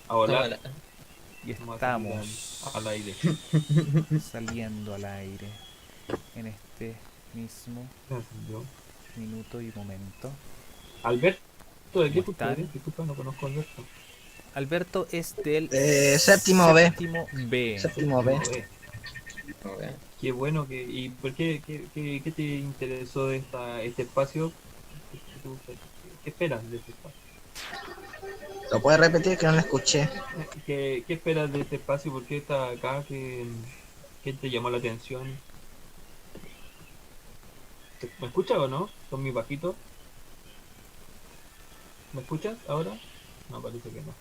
Ahora Tómala. Y vamos a salir estamos al aire. saliendo al aire en este mismo Gracias, yo. minuto y momento. Alberto, ¿de ¿Cómo qué curso están? eres? Disculpa, no conozco a Alberto. Alberto es del Séptimo B. séptimo B. Séptimo B. Séptimo B. Ok. Qué bueno que. ¿Y por qué, qué te interesó de este espacio? ¿Qué esperas de este espacio? ¿Lo puedes repetir que no lo escuché? ¿Qué esperas de este espacio? ¿Por qué estás acá? ¿Qué te llamó la atención? ¿Me escuchas o no? ¿Son muy bajitos? ¿Me escuchas ahora? No, parece que no.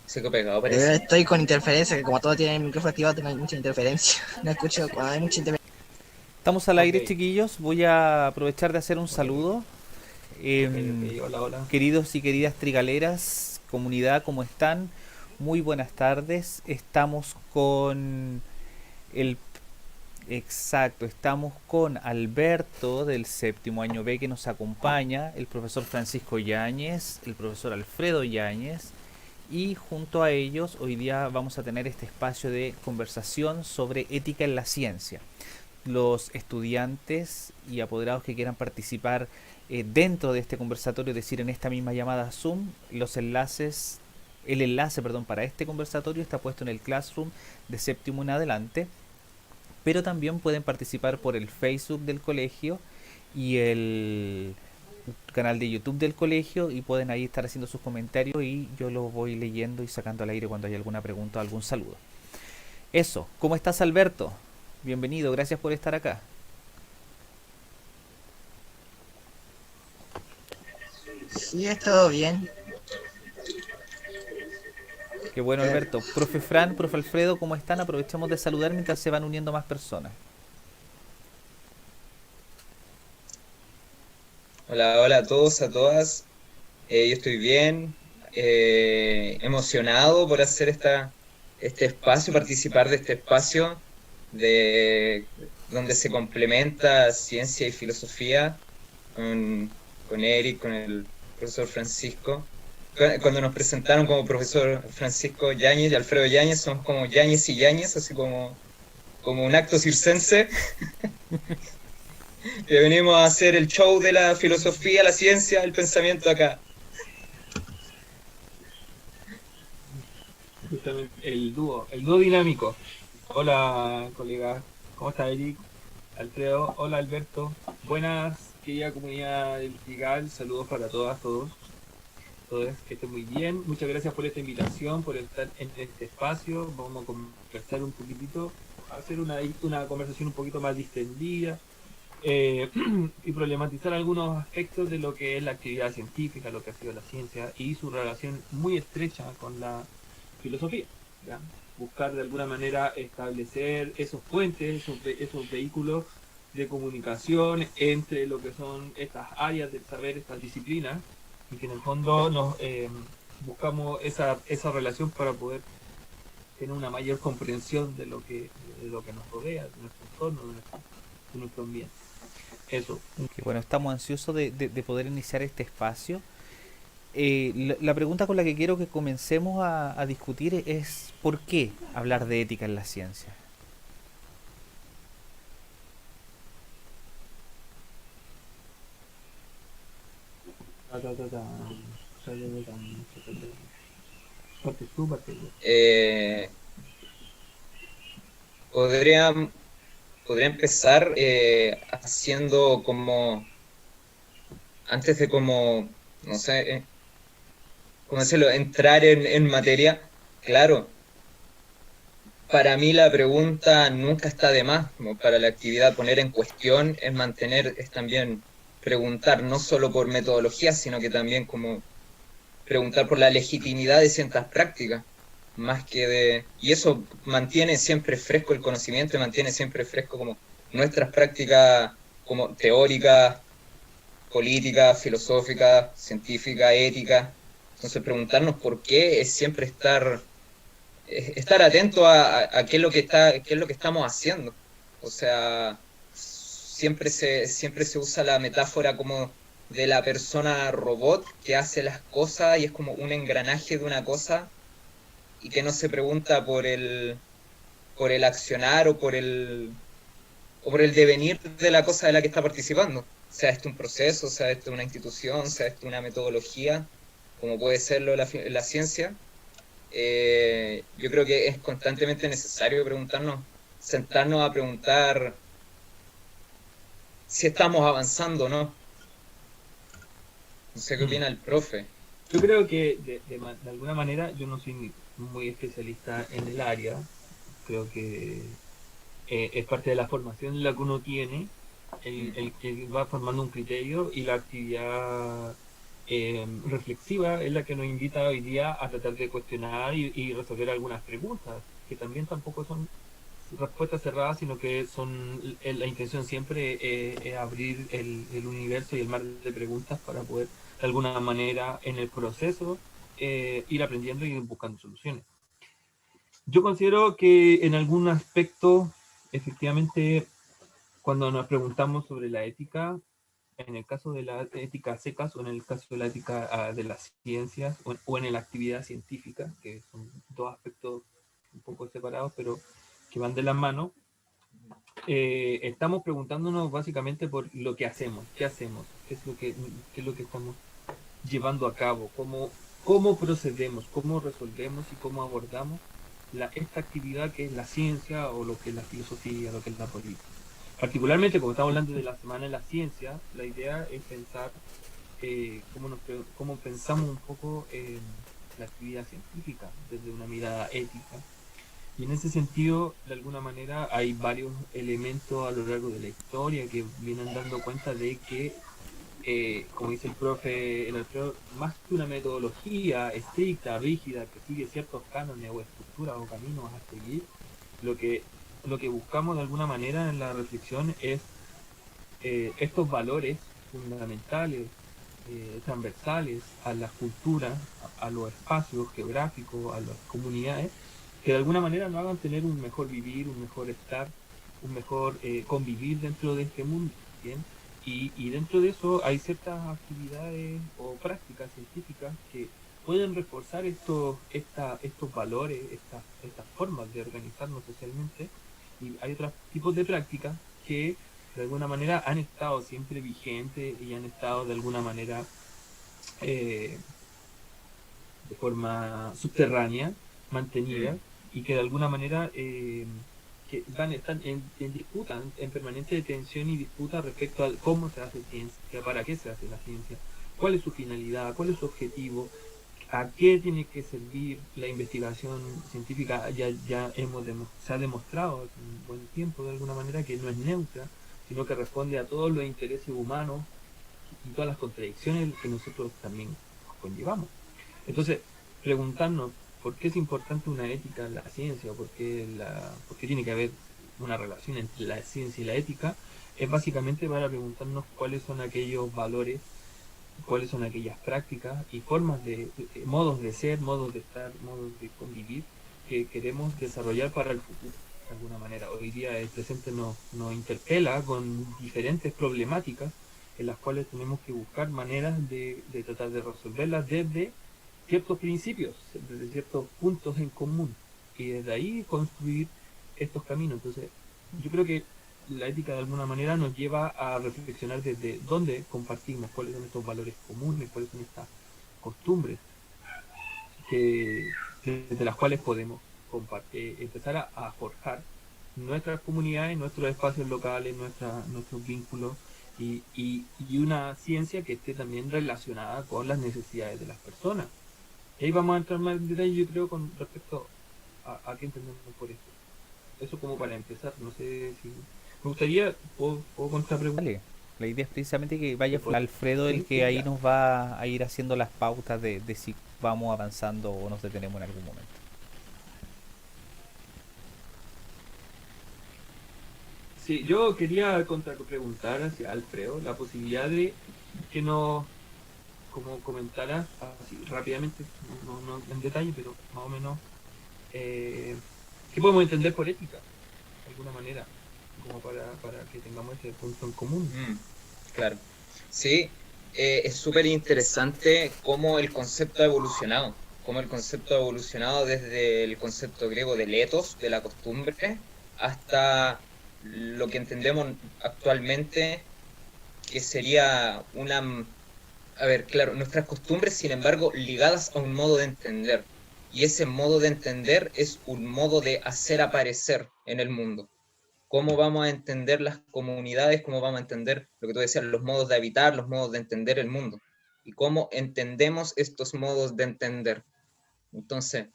Se quedó pegado, parece. Estoy con interferencia, que como todo tiene el micrófono activado, tengo mucha interferencia. No escucho cuando hay mucha interferencia. Estamos al Ok, aire, chiquillos. Voy a aprovechar de hacer un ok, saludo. ok. Hola, hola. Queridos y queridas trigaleras, comunidad, ¿cómo están? Muy buenas tardes. Estamos con el Exacto, estamos con Alberto del séptimo año B que nos acompaña, el profesor Francisco Yáñez, el profesor Alfredo Yáñez, y junto a ellos hoy día vamos a tener este espacio de conversación sobre ética en la ciencia. Los estudiantes y apoderados que quieran participar dentro de este conversatorio, es decir, en esta misma llamada Zoom, el enlace, perdón, para este conversatorio está puesto en el Classroom de séptimo en adelante, pero también pueden participar por el Facebook del colegio y el canal de YouTube del colegio, y pueden ahí estar haciendo sus comentarios y yo los voy leyendo y sacando al aire cuando hay alguna pregunta o algún saludo. Eso, ¿cómo estás, Alberto? Bienvenido, gracias por estar acá. Sí, es todo bien. Qué bueno, Eh, Alberto. Profe Fran, profe Alfredo, ¿cómo están? Aprovechamos de saludar mientras se van uniendo más personas. Hola, hola a todos, a todas. Yo estoy bien, emocionado por hacer este espacio, participar de este espacio de, donde se complementa ciencia y filosofía con Eric, con el profesor Francisco. Cuando nos presentaron como profesor Francisco Yáñez y Alfredo Yáñez, somos como Yáñez y Yáñez, así como un acto circense, que venimos a hacer el show de la filosofía, la ciencia, el pensamiento acá. Justamente el dúo dinámico. Hola, colega. ¿Cómo está Eric? Alfredo. Hola, Alberto. Buenas, querida comunidad del Trigal. Saludos para todas, todos. Todos, que estén muy bien. Muchas gracias por esta invitación, por estar en este espacio. Vamos a conversar un poquitito, hacer una conversación un poquito más distendida, eh, y problematizar algunos aspectos de lo que es la actividad científica, lo que ha sido la ciencia y su relación muy estrecha con la filosofía. ¿Ya? Buscar de alguna manera establecer esos puentes, esos vehículos de comunicación entre lo que son estas áreas del saber, estas disciplinas, y que en el fondo nos buscamos esa relación para poder tener una mayor comprensión de lo que nos rodea, de nuestro entorno, de nuestro ambiente. Eso. Que bueno, estamos ansiosos de poder iniciar este espacio. La pregunta con la que quiero que comencemos a discutir es ¿por qué hablar de ética en la ciencia? Ta, ta, ta, ta. Ta, ta, ta, ta. Ta, ta, ta. Parte tú, parte yo. Eh, podría, podría empezar haciendo como, antes de como, no sé, cómo decirlo, entrar en materia. Claro, para mí la pregunta nunca está de más, como para la actividad poner en cuestión es mantener, es también preguntar, no solo por metodología, sino que también como preguntar por la legitimidad de ciertas prácticas, más que de... Y eso mantiene siempre fresco el conocimiento, mantiene siempre fresco como nuestras prácticas como teóricas, políticas, filosóficas, científicas, éticas. Entonces preguntarnos por qué es siempre estar atento a qué es lo que qué es lo que estamos haciendo. O sea, siempre se usa la metáfora como de la persona robot que hace las cosas y es como un engranaje de una cosa, y que no se pregunta por el accionar o por el devenir de la cosa de la que está participando. Sea esto un proceso, sea esto una institución, sea esto una metodología, como puede serlo la ciencia. Yo creo que es constantemente necesario sentarnos a preguntar si estamos avanzando o no. No sé qué opina el profe. Yo creo que de alguna manera yo no soy muy especialista en el área. Creo que es parte de la formación en la que uno tiene, el que va formando un criterio, y la actividad reflexiva es la que nos invita hoy día a tratar de cuestionar y resolver algunas preguntas, que también tampoco son respuestas cerradas, sino que son la intención siempre es abrir el universo y el mar de preguntas para poder de alguna manera en el proceso ir aprendiendo y ir buscando soluciones. Yo considero que en algún aspecto, efectivamente, cuando nos preguntamos sobre la ética, en el caso de la ética secas o en el caso de la ética de las ciencias o en la actividad científica, que son dos aspectos un poco separados, pero que van de la mano, estamos preguntándonos básicamente por lo que hacemos, qué hacemos, qué es lo que estamos llevando a cabo, cómo procedemos, cómo resolvemos y cómo abordamos esta actividad que es la ciencia o lo que es la filosofía, lo que es la política. Particularmente, como estamos hablando de la Semana de la Ciencia, la idea es pensar cómo pensamos un poco la actividad científica desde una mirada ética. Y en ese sentido, de alguna manera, hay varios elementos a lo largo de la historia que vienen dando cuenta de que, como dice el profe en el Alfredo, más que una metodología estricta, rígida, que sigue ciertos cánones o estructuras o caminos a seguir, lo que buscamos de alguna manera en la reflexión es estos valores fundamentales, transversales a las culturas, a los espacios geográficos, a las comunidades, que de alguna manera nos hagan tener un mejor vivir, un mejor estar, un mejor convivir dentro de este mundo, ¿bien? Y dentro de eso hay ciertas actividades o prácticas científicas que pueden reforzar estos valores, estas formas de organizarnos socialmente, y hay otros tipos de prácticas que de alguna manera han estado siempre vigentes y han estado de alguna manera de forma subterránea, mantenida, y que de alguna manera están en disputa, en permanente tensión y disputa respecto a cómo se hace ciencia, para qué se hace la ciencia, cuál es su finalidad, cuál es su objetivo, a qué tiene que servir la investigación científica. Se ha demostrado hace un buen tiempo de alguna manera que no es neutra, sino que responde a todos los intereses humanos y todas las contradicciones que nosotros también conllevamos. Entonces, preguntarnos por qué es importante una ética en la ciencia, o por qué tiene que haber una relación entre la ciencia y la ética, es básicamente para preguntarnos cuáles son aquellos valores, cuáles son aquellas prácticas y formas modos de ser, modos de estar, modos de convivir que queremos desarrollar para el futuro. De alguna manera, hoy día el presente nos interpela con diferentes problemáticas en las cuales tenemos que buscar maneras de tratar de resolverlas desde ciertos principios, desde ciertos puntos en común, y desde ahí construir estos caminos. Entonces, yo creo que la ética de alguna manera nos lleva a reflexionar desde dónde compartimos, cuáles son estos valores comunes, cuáles son estas costumbres desde las cuales podemos empezar a forjar nuestras comunidades, nuestros espacios locales, nuestros vínculos, y una ciencia que esté también relacionada con las necesidades de las personas. Y ahí vamos a entrar más en detalle, yo creo, con respecto a qué entendemos por esto. Eso como para empezar, no sé si... Me gustaría, ¿puedo contrapreguntar? Vale. La idea es precisamente que vaya Después. Alfredo el Sí, que sí, ahí ya. nos va a ir haciendo las pautas de si vamos avanzando o nos detenemos en algún momento. Sí, yo quería contrapreguntar hacia Alfredo la posibilidad de que nos como comentara así rápidamente, no en detalle, pero más o menos, qué podemos entender por ética, de alguna manera, como para que tengamos ese punto en común. Claro. Sí, es súper interesante cómo el concepto ha evolucionado. cómo el concepto ha evolucionado desde el concepto griego del ethos, de la costumbre, hasta lo que entendemos actualmente, que sería una... A ver, claro, nuestras costumbres, sin embargo, ligadas a un modo de entender. Y ese modo de entender es un modo de hacer aparecer en el mundo. Cómo vamos a entender las comunidades, cómo vamos a entender lo que tú decías, los modos de habitar, los modos de entender el mundo. Y cómo entendemos estos modos de entender. Entonces,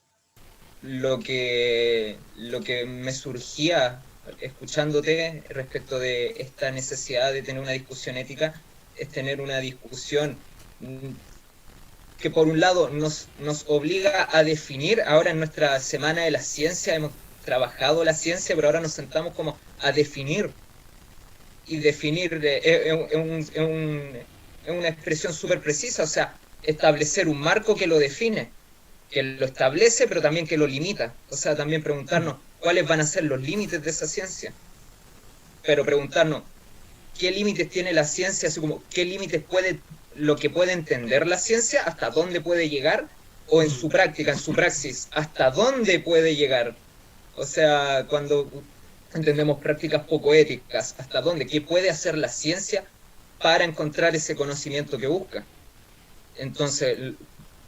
lo que me surgía escuchándote respecto de esta necesidad de tener una discusión ética es tener una discusión que por un lado nos obliga a definir. Ahora en nuestra semana de la ciencia hemos trabajado la ciencia, pero ahora nos sentamos como a definir, y definir es una expresión súper precisa, o sea, establecer un marco que lo define, que lo establece, pero también que lo limita. O sea, también preguntarnos cuáles van a ser los límites de esa ciencia, pero preguntarnos qué límites tiene la ciencia, así como qué límites puede, lo que puede entender la ciencia, hasta dónde puede llegar, o en su práctica, en su praxis, hasta dónde puede llegar. O sea, cuando entendemos prácticas poco éticas, hasta dónde, qué puede hacer la ciencia para encontrar ese conocimiento que busca. Entonces,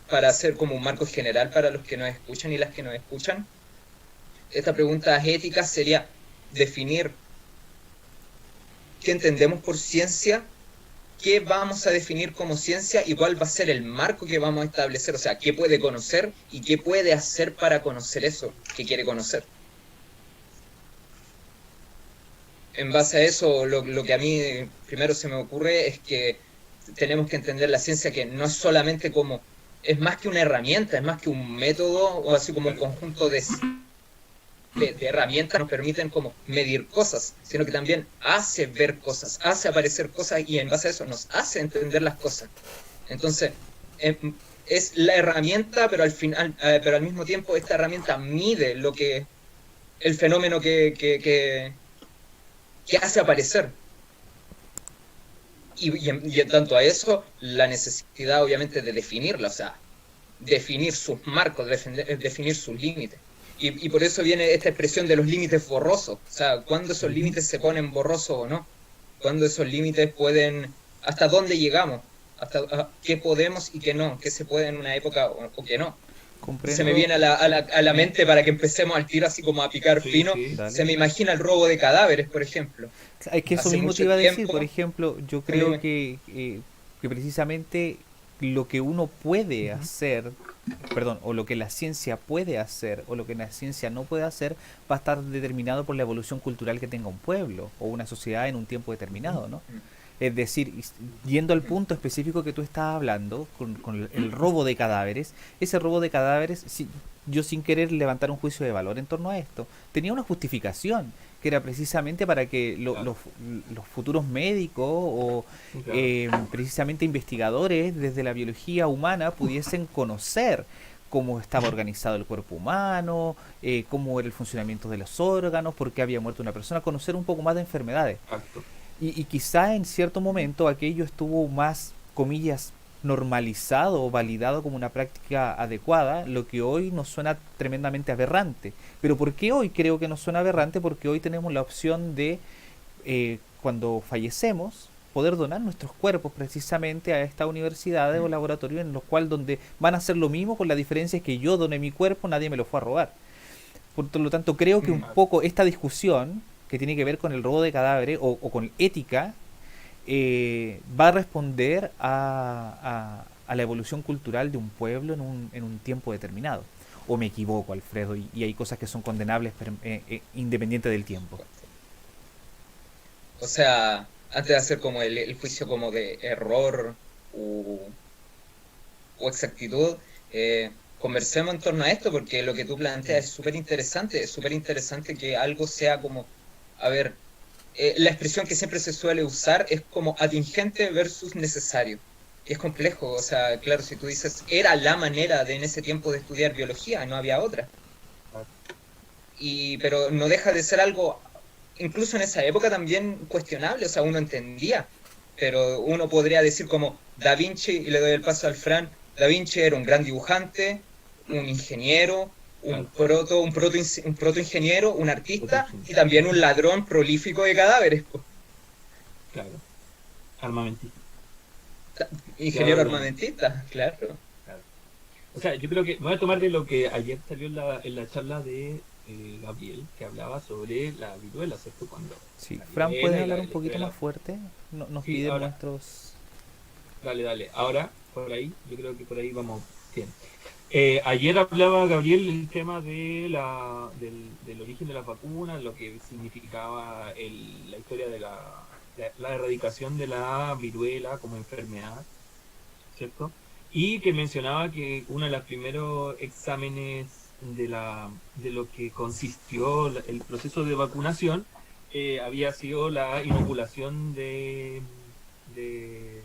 para hacer como un marco general para los que nos escuchan y las que nos escuchan, esta pregunta ética sería definir qué entendemos por ciencia, qué vamos a definir como ciencia y cuál va a ser el marco que vamos a establecer, o sea, qué puede conocer y qué puede hacer para conocer eso que quiere conocer. En base a eso, lo que a mí primero se me ocurre es que tenemos que entender la ciencia que no es solamente como, es más que una herramienta, es más que un método, o así como un conjunto de herramientas que nos permiten como medir cosas, sino que también hace ver cosas, hace aparecer cosas, y en base a eso nos hace entender las cosas. Entonces, es la herramienta, pero al final, pero al mismo tiempo esta herramienta mide lo que, el fenómeno que hace aparecer. Y en tanto a eso, la necesidad obviamente de definirla, o sea, definir sus marcos, definir sus límites. Y por eso viene esta expresión de los límites borrosos, o sea, cuándo esos límites se ponen borrosos o no, cuándo esos límites pueden, hasta dónde llegamos, hasta qué podemos y qué no, qué se puede en una época o qué no. Comprendo. Se me viene a la mente, para que empecemos al tiro así como a picar Sí, fino, sí. Dale. se me imagina el robo de cadáveres, por ejemplo. Es que eso Hace mismo mucho te iba a decir, tiempo, por ejemplo, yo creo que precisamente lo que uno puede hacer, perdón, o lo que la ciencia puede hacer, o lo que la ciencia no puede hacer, va a estar determinado por la evolución cultural que tenga un pueblo o una sociedad en un tiempo determinado, ¿no? Es decir, yendo al punto específico que tú estabas hablando, con el robo de cadáveres, ese robo de cadáveres, yo sin querer levantar un juicio de valor en torno a esto, tenía una justificación, que era precisamente para que los futuros médicos o precisamente investigadores desde la biología humana pudiesen conocer cómo estaba organizado el cuerpo humano, cómo era el funcionamiento de los órganos, por qué había muerto una persona, conocer un poco más de enfermedades. Exacto. Y quizá en cierto momento aquello estuvo más, comillas, normalizado o validado como una práctica adecuada, lo que hoy nos suena tremendamente aberrante. Pero ¿por qué hoy creo que nos suena aberrante? Porque hoy tenemos la opción de, cuando fallecemos, poder donar nuestros cuerpos precisamente a estas universidades o laboratorios en los cuales donde van a hacer lo mismo, con la diferencia que yo doné mi cuerpo, nadie me lo fue a robar. Por lo tanto, creo que un poco esta discusión que tiene que ver con el robo de cadáveres o con ética, va a responder a la evolución cultural de un pueblo en un tiempo determinado. ¿O me equivoco, Alfredo? Y hay cosas que son condenables independiente del tiempo. O sea, antes de hacer como el juicio como de error o exactitud, conversemos en torno a esto, porque lo que tú planteas es súper interesante que algo sea como, a ver, la expresión que siempre se suele usar es como atingente versus necesario, que es complejo. O sea, claro, si tú dices, era la manera en ese tiempo de estudiar biología, no había otra. Pero no deja de ser algo, incluso en esa época también cuestionable, o sea, uno entendía, pero uno podría decir como Da Vinci, y le doy el paso al Fran, Da Vinci era un gran dibujante, un ingeniero, Claro, un protoingeniero, un artista protección. y también un ladrón prolífico de cadáveres, po. Claro, armamentista. Ingeniero Claro, bueno, armamentista, claro. claro. O sea, yo creo que me voy a tomar de lo que ayer salió en la charla de Gabriel, que hablaba sobre la viruela, ¿cierto? Cuando Sí, la Fran, ¿puedes viruela y hablar un la historia poquito de más la... fuerte? Nos Sí, piden ahora, nuestros... dale, dale. Ahora, por ahí, yo creo que por ahí vamos bien. Ayer hablaba Gabriel el tema del origen de las vacunas, lo que significaba la historia de la erradicación de la viruela como enfermedad, ¿cierto? Y que mencionaba que uno de los primeros exámenes de lo que consistió el proceso de vacunación había sido la inoculación de, de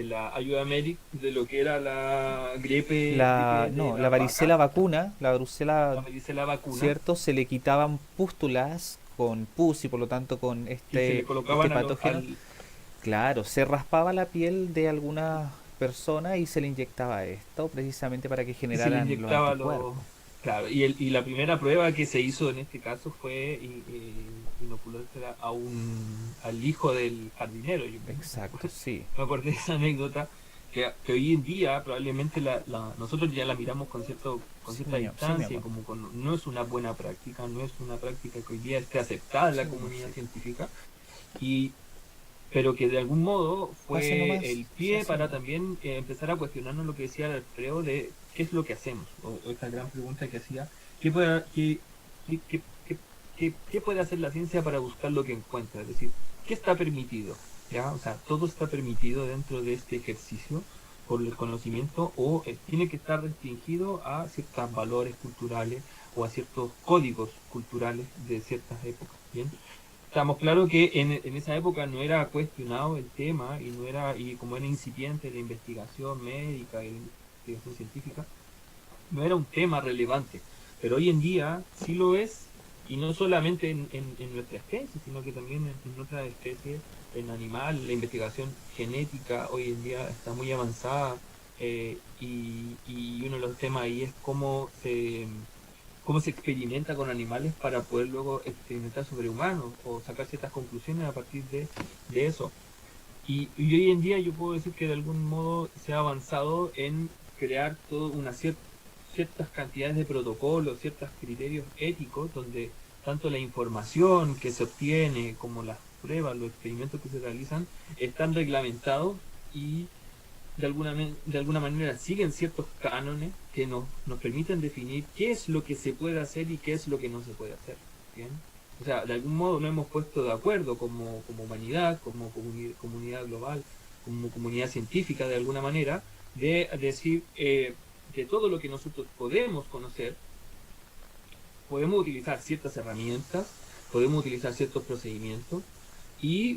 la ayuda médica de lo que era la gripe de No, la la vaca, varicela vacuna, la varicela, la varicela vacuna, ¿cierto? Se le quitaban pústulas con pus y por lo tanto con y se le este colocaban patógeno. Claro, se raspaba la piel de alguna persona y se le inyectaba esto precisamente para que y se le generaran los inyectaba los... anticuerpos. Claro, y la primera prueba que se hizo en este caso fue inoculársela al hijo del jardinero. Yo Exacto, sí. me acordé de esa anécdota que hoy en día probablemente nosotros ya la miramos con Sí, cierta sí, mi distancia, amor. no es una buena práctica, no es una práctica que hoy día esté aceptada en Sí, la mi amor, comunidad sí. científica, y pero que de algún modo Pase fue nomás, el sí, pie así para nomás. también empezar a cuestionarnos lo que decía Alfredo de qué es lo que hacemos, o esta gran pregunta que hacía, ¿qué puede, qué, qué- qué- qué puede hacer la ciencia para buscar lo que encuentra? Es decir, ¿qué está permitido? ¿Ya? O sea, todo está permitido dentro de este ejercicio por el conocimiento o tiene que estar restringido a ciertos valores culturales o a ciertos códigos culturales de ciertas épocas. ¿Bien? Estamos claros que en esa época no era cuestionado el tema y no era, y como era incipiente la investigación médica y la investigación científica, no era un tema relevante. Pero hoy en día sí lo es, y no solamente en nuestra especie, sino que también en otras especies, en animal, la investigación genética hoy en día está muy avanzada, y uno de los temas ahí es cómo se experimenta con animales para poder luego experimentar sobre humanos o sacar ciertas conclusiones a partir de eso. Y hoy en día yo puedo decir que de algún modo se ha avanzado en crear toda ciertas cantidades de protocolos, ciertos criterios éticos, donde tanto la información que se obtiene como las pruebas, los experimentos que se realizan, están reglamentados y de alguna manera siguen ciertos cánones que nos permiten definir qué es lo que se puede hacer y qué es lo que no se puede hacer. ¿Bien? O sea, de algún modo nos hemos puesto de acuerdo como humanidad, como comunidad global, como comunidad científica de alguna manera, de decir que todo lo que nosotros podemos conocer, podemos utilizar ciertas herramientas, podemos utilizar ciertos procedimientos y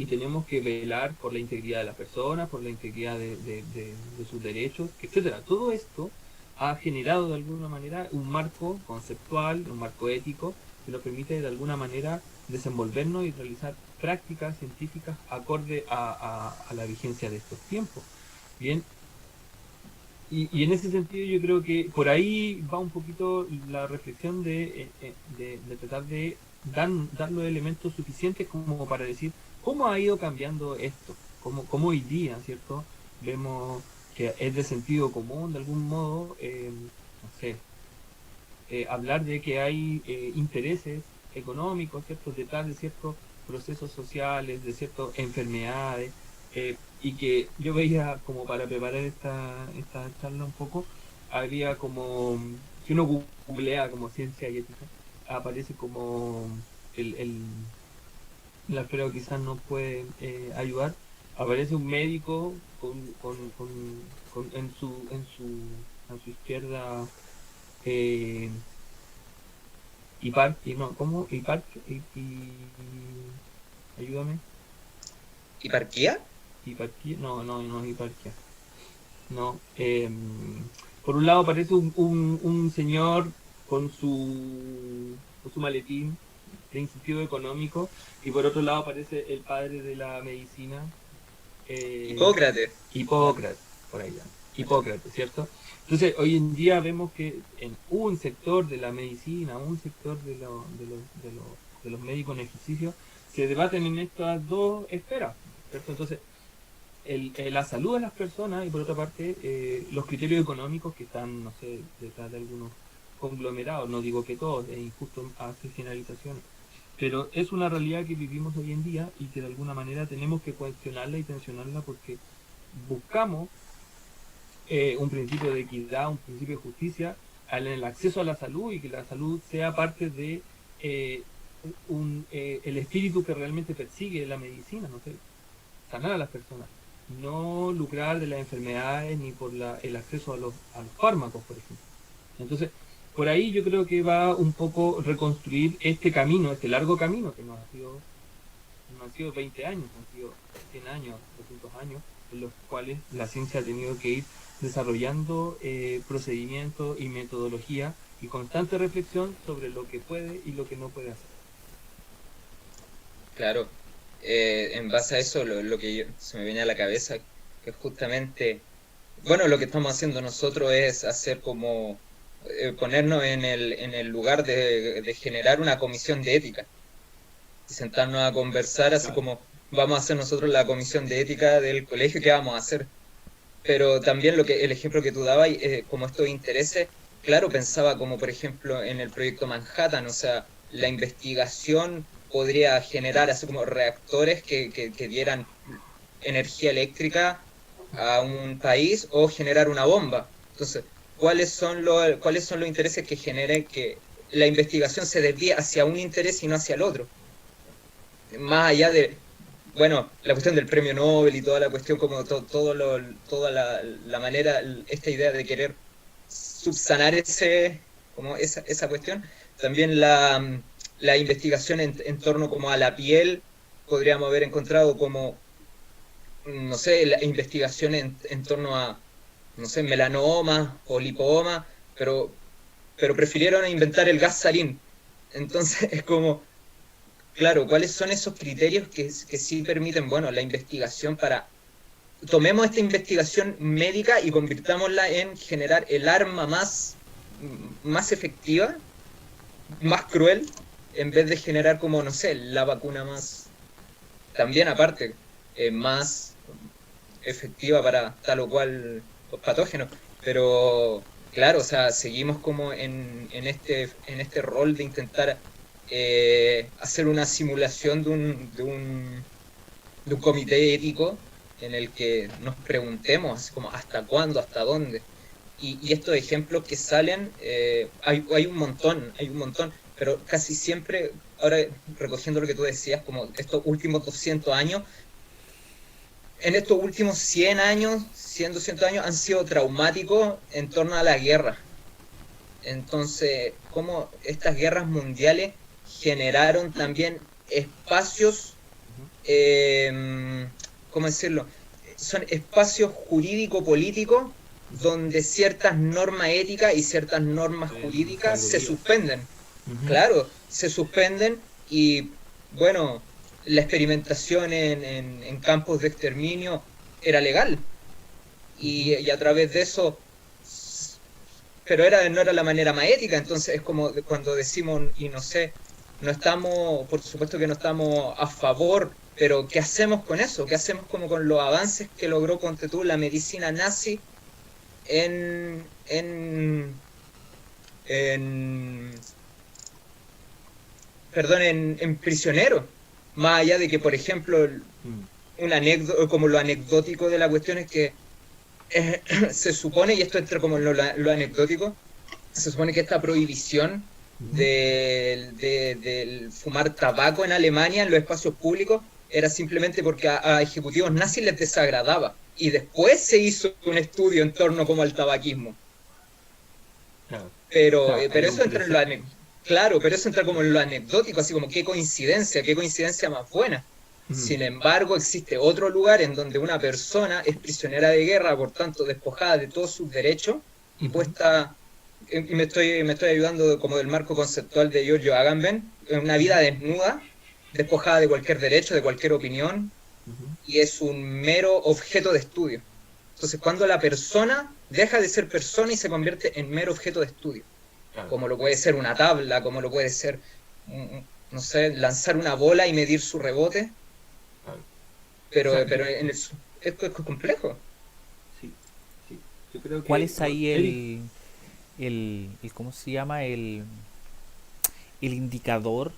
tenemos que velar por la integridad de las personas, por la integridad de sus derechos, etcétera. Todo esto ha generado de alguna manera un marco conceptual, un marco ético que nos permite de alguna manera desenvolvernos y realizar prácticas científicas acorde a la vigencia de estos tiempos. Bien, y en ese sentido yo creo que por ahí va un poquito la reflexión de tratar de dar los elementos suficientes como para decir cómo ha ido cambiando esto, cómo hoy día, ¿cierto? Vemos que es de sentido común de algún modo, no sé, hablar de que hay intereses económicos, ¿cierto? Detrás de ciertos procesos sociales, de ciertas enfermedades, y que yo veía como para preparar esta charla un poco, había como, si uno googlea como ciencia y ética, aparece como el, el Alfredo quizás no puede ayudar, aparece un médico en su izquierda, eh, no, ¿cómo? Ayúdame. ¿Hiparquía? Hiparquía, no es hiparquía. No. Por un lado aparece un señor con su maletín de incentivo económico y por otro lado aparece el padre de la medicina, eh, Hipócrates. Hipócrates, por ahí ya. Hipócrates, ¿cierto? Entonces, hoy en día vemos que en un sector de la medicina, un sector de los médicos en ejercicio, se debaten en estas dos esferas, ¿cierto? Entonces, la salud de las personas y por otra parte los criterios económicos que están, no sé, detrás de algunos conglomerados, no digo que todos, es injusto hacer generalizaciones, pero es una realidad que vivimos hoy en día y que de alguna manera tenemos que cuestionarla y tensionarla porque buscamos un principio de equidad, un principio de justicia en el acceso a la salud y que la salud sea parte de el espíritu que realmente persigue la medicina, no sé, sanar a las personas, no lucrar de las enfermedades ni por el acceso a los fármacos, por ejemplo. Entonces, por ahí yo creo que va un poco reconstruir este camino, este largo camino que no han sido 20 años, han sido 100 años, 200 años, en los cuales la ciencia ha tenido que ir desarrollando procedimientos y metodología y constante reflexión sobre lo que puede y lo que no puede hacer. Claro, en base a eso, lo que se me viene a la cabeza, que justamente, bueno, lo que estamos haciendo nosotros es hacer como, ponernos en el lugar de generar una comisión de ética, y sentarnos a conversar así como vamos a hacer nosotros la comisión de ética del colegio, ¿qué vamos a hacer? Pero también el ejemplo que tú dabas, como estos intereses, claro, pensaba como por ejemplo en el proyecto Manhattan, o sea, la investigación podría generar así como reactores que dieran energía eléctrica a un país o generar una bomba. Entonces, ¿cuáles son los intereses que generen que la investigación se desvíe hacia un interés y no hacia el otro? Más allá de, bueno, la cuestión del premio Nobel y toda la cuestión, como toda la manera, esta idea de querer subsanar esa cuestión, también la investigación en torno como a la piel, podríamos haber encontrado como, no sé, la investigación en torno a, no sé, melanoma o lipoma, pero prefirieron inventar el gas sarín. Entonces es como, claro, ¿cuáles son esos criterios que sí permiten, bueno, la investigación para... Tomemos esta investigación médica y convirtámosla en generar el arma más efectiva, más cruel, en vez de generar como, no sé, la vacuna más... También aparte, más efectiva para tal o cual patógeno. Pero, claro, o sea, seguimos como en este rol de intentar hacer una simulación de un comité ético en el que nos preguntemos como hasta cuándo, hasta dónde. Y estos ejemplos que salen, hay un montón, pero casi siempre, ahora recogiendo lo que tú decías, como estos últimos 200 años, en estos últimos 100 años, 100, 200 años, han sido traumáticos en torno a la guerra. Entonces, cómo estas guerras mundiales generaron también espacios, ¿cómo decirlo? Son espacios jurídico-políticos donde ciertas normas éticas y ciertas normas jurídicas se suspenden. Claro, se suspenden y, bueno, la experimentación en campos de exterminio era legal. Y a través de eso... Pero no era la manera más ética, entonces es como cuando decimos, y no sé, no estamos, por supuesto que no estamos a favor, pero ¿qué hacemos con eso? ¿Qué hacemos como con los avances que logró, ponte tú, la medicina nazi en prisioneros? Más allá de que, por ejemplo, un anécdota, como lo anecdótico de la cuestión es que se supone, y esto entra como en lo anecdótico, se supone que esta prohibición del fumar tabaco en Alemania en los espacios públicos era simplemente porque a ejecutivos nazis les desagradaba. Y después se hizo un estudio en torno como al tabaquismo. Claro. Pero eso entra en lo anecdótico. Claro, pero eso entra como en lo anecdótico, así como qué coincidencia más buena. Sin embargo, existe otro lugar en donde una persona es prisionera de guerra, por tanto despojada de todos sus derechos y puesta, y me estoy ayudando como del marco conceptual de Giorgio Agamben, una vida desnuda, despojada de cualquier derecho, de cualquier opinión, y es un mero objeto de estudio. Entonces, cuando la persona deja de ser persona y se convierte en mero objeto de estudio, Claro, como lo puede ser una tabla, como lo puede ser, no sé, lanzar una bola y medir su rebote, claro. pero, O sea, pero esto es complejo. sí, sí. Yo creo ¿Cuál que, es ahí Eric, ¿cómo se llama? El indicador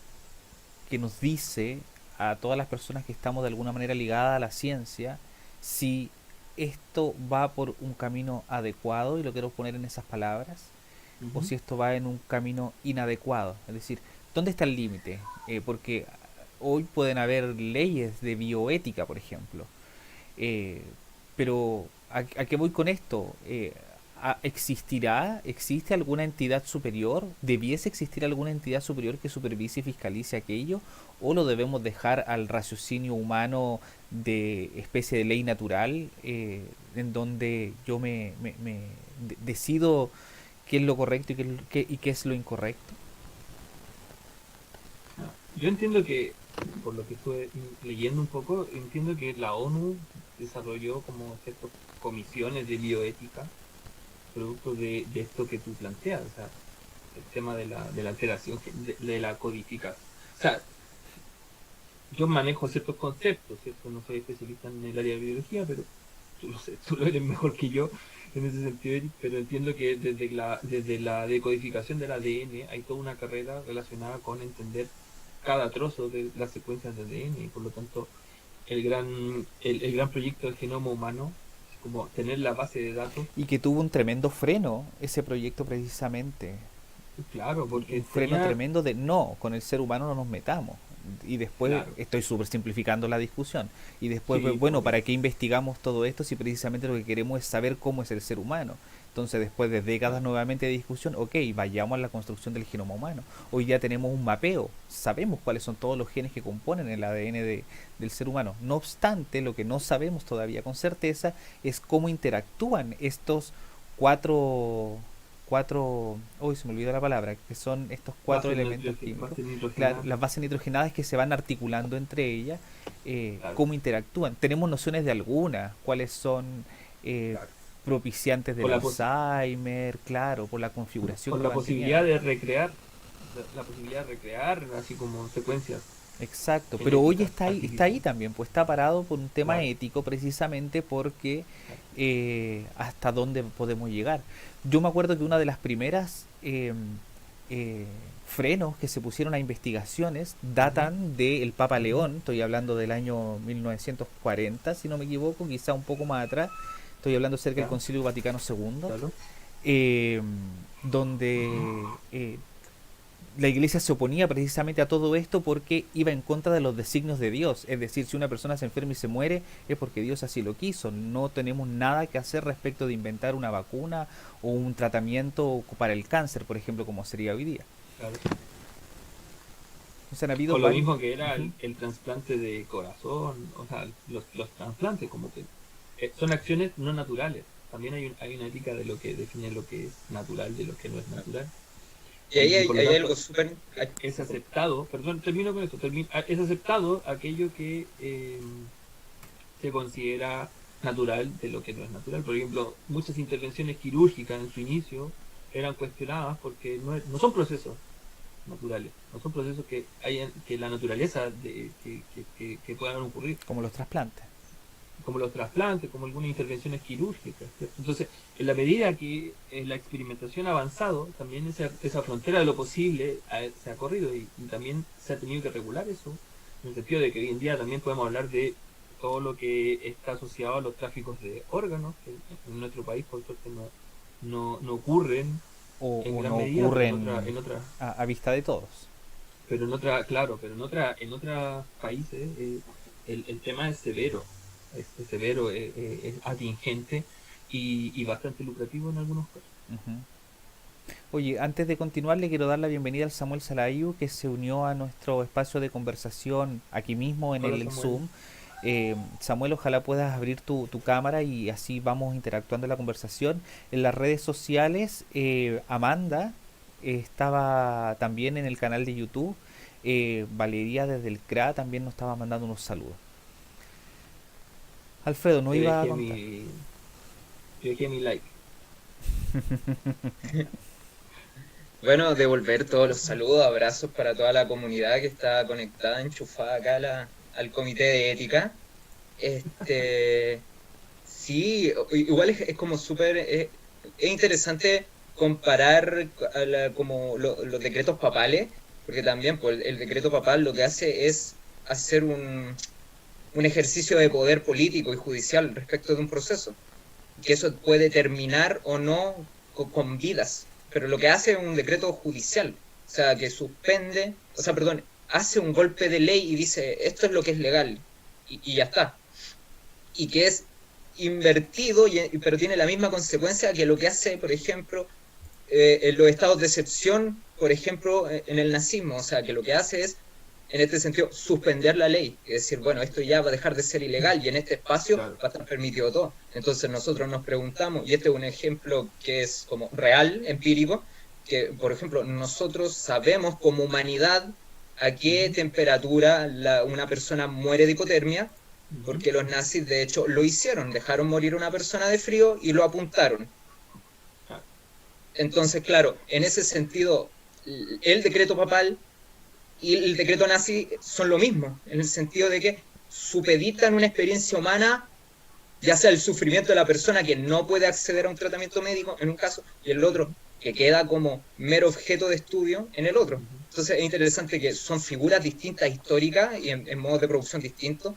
que nos dice a todas las personas que estamos de alguna manera ligadas a la ciencia si esto va por un camino adecuado, y lo quiero poner en esas palabras, o ujú, si esto va en un camino inadecuado. Es decir, ¿dónde está el límite? Porque hoy pueden haber leyes de bioética, por ejemplo, eh, pero ¿a qué voy con esto? ¿Existe alguna entidad superior? ¿Debiese existir alguna entidad superior que supervise y fiscalice aquello? ¿O lo debemos dejar al raciocinio humano de especie de ley natural, en donde yo decido qué es lo correcto y qué es lo incorrecto? no. Yo entiendo que, por lo que estuve leyendo un poco, entiendo que la ONU desarrolló como ciertas comisiones de bioética, producto de esto que tú planteas, o sea, el tema de la alteración, de la codificación. O sea, yo manejo ciertos conceptos, ¿cierto? No soy especialista en el área de biología, pero tú lo sé, tú lo eres mejor que yo en ese sentido, Eric, pero entiendo que desde la decodificación del ADN hay toda una carrera relacionada con entender cada trozo de las secuencias de ADN, y por lo tanto el gran proyecto del genoma humano es como tener la base de datos, Y que tuvo un tremendo freno ese proyecto precisamente. claro, porque Un freno tenía, tremendo de no, con el ser humano no nos metamos. Y después, claro, estoy súper simplificando la discusión, y después, sí, bueno, obvio, ¿para qué investigamos todo esto si precisamente lo que queremos es saber cómo es el ser humano? Entonces, después de décadas claro, nuevamente de discusión, ok, vayamos a la construcción del genoma humano. Hoy ya tenemos un mapeo, sabemos cuáles son todos los genes que componen el ADN del ser humano. No obstante, lo que no sabemos todavía con certeza es cómo interactúan estos cuatro hoy se me olvidó la palabra, que son estos cuatro elementos químicos, base claro, nitrogenada, las bases nitrogenadas que se van articulando entre ellas, claro, cómo interactúan. Tenemos nociones de algunas, cuáles son eh, claro. propiciantes Con del la, Alzheimer, claro, por la configuración con que la van posibilidad teniendo. de recrear, la posibilidad de recrear así como secuencias Exacto, pero hoy genéticas está ahí artificiales. también, pues está parado por un tema Claro, ético precisamente porque claro. hasta dónde podemos llegar. Yo me acuerdo que una de las primeras eh, frenos que se pusieron a investigaciones Ujú, datan del Papa ujú, León, estoy hablando del año 1940, si no me equivoco, quizá un poco más atrás, estoy hablando cerca del ya, Concilio Vaticano II, claro. eh, donde la iglesia se oponía precisamente a todo esto porque iba en contra de los designios de Dios. Es decir, si una persona se enferma y se muere es porque Dios así lo quiso. No tenemos nada que hacer respecto de inventar una vacuna o un tratamiento para el cáncer, por ejemplo, como sería hoy día. Claro. Entonces han habido O lo varios... mismo que era Ujú. el trasplante de corazón, o sea, los trasplantes como que son acciones no naturales. También hay una ética de lo que define lo que es natural de lo que no es natural. Y ahí Y por lo hay tanto algo súper... es aceptado, perdón, termino con esto, es aceptado aquello que se considera natural de lo que no es natural. Por ejemplo, muchas intervenciones quirúrgicas en su inicio eran cuestionadas porque no son procesos naturales, no son procesos que la naturaleza que puedan ocurrir, Como los trasplantes. como los trasplantes, como algunas intervenciones quirúrgicas, ¿cierto? Entonces, en la medida que la experimentación ha avanzado, también esa frontera de lo posible se ha corrido, y también se ha tenido que regular eso, en el sentido de que hoy en día también podemos hablar de todo lo que está asociado a los tráficos de órganos, que en nuestro país por suerte no ocurren en O gran no medida, pero ocurren a vista de todos. claro, pero en otros países el tema es severo, es atingente y bastante lucrativo en algunos casos. Ujú. Oye, antes de continuar le quiero dar la bienvenida al Samuel Salayu, que se unió a nuestro espacio de conversación aquí mismo en Hola el Samuel. Zoom. Samuel, ojalá puedas abrir tu cámara y así vamos interactuando en la conversación. En las redes sociales, Amanda estaba también en el canal de YouTube. Valeria desde el CRA también nos estaba mandando unos saludos. Alfredo, no Te iba a dejé contar. Yo dejé mi like. Bueno, devolver todos los saludos, abrazos para toda la comunidad que está conectada, enchufada acá al comité de ética. Este, sí, igual es como súper, es interesante comparar como los decretos papales, porque también pues, el decreto papal lo que hace es hacer un ejercicio de poder político y judicial respecto de un proceso, que eso puede terminar o no con vidas, pero lo que hace es un decreto judicial, o sea, que suspende, o sea, perdón, hace un golpe de ley y dice, esto es lo que es legal, y ya está, y que es invertido, pero tiene la misma consecuencia que lo que hace, por ejemplo, en los estados de excepción, por ejemplo, en el nazismo, o sea, que lo que hace es, en este sentido, suspender la ley, es decir, bueno, esto ya va a dejar de ser ilegal y en este espacio Claro. va a estar permitido todo. Entonces nosotros nos preguntamos, y este es un ejemplo que es como real, empírico, que, por ejemplo, nosotros sabemos como humanidad a qué temperatura una persona muere de hipotermia, porque los nazis de hecho lo hicieron, dejaron morir a una persona de frío y lo apuntaron. Claro. Entonces, claro, en ese sentido, el decreto papal y el decreto nazi son lo mismo, en el sentido de que supeditan una experiencia humana, ya sea el sufrimiento de la persona que no puede acceder a un tratamiento médico en un caso, y el otro que queda como mero objeto de estudio en el otro. Entonces es interesante que son figuras distintas históricas y en modos de producción distintos,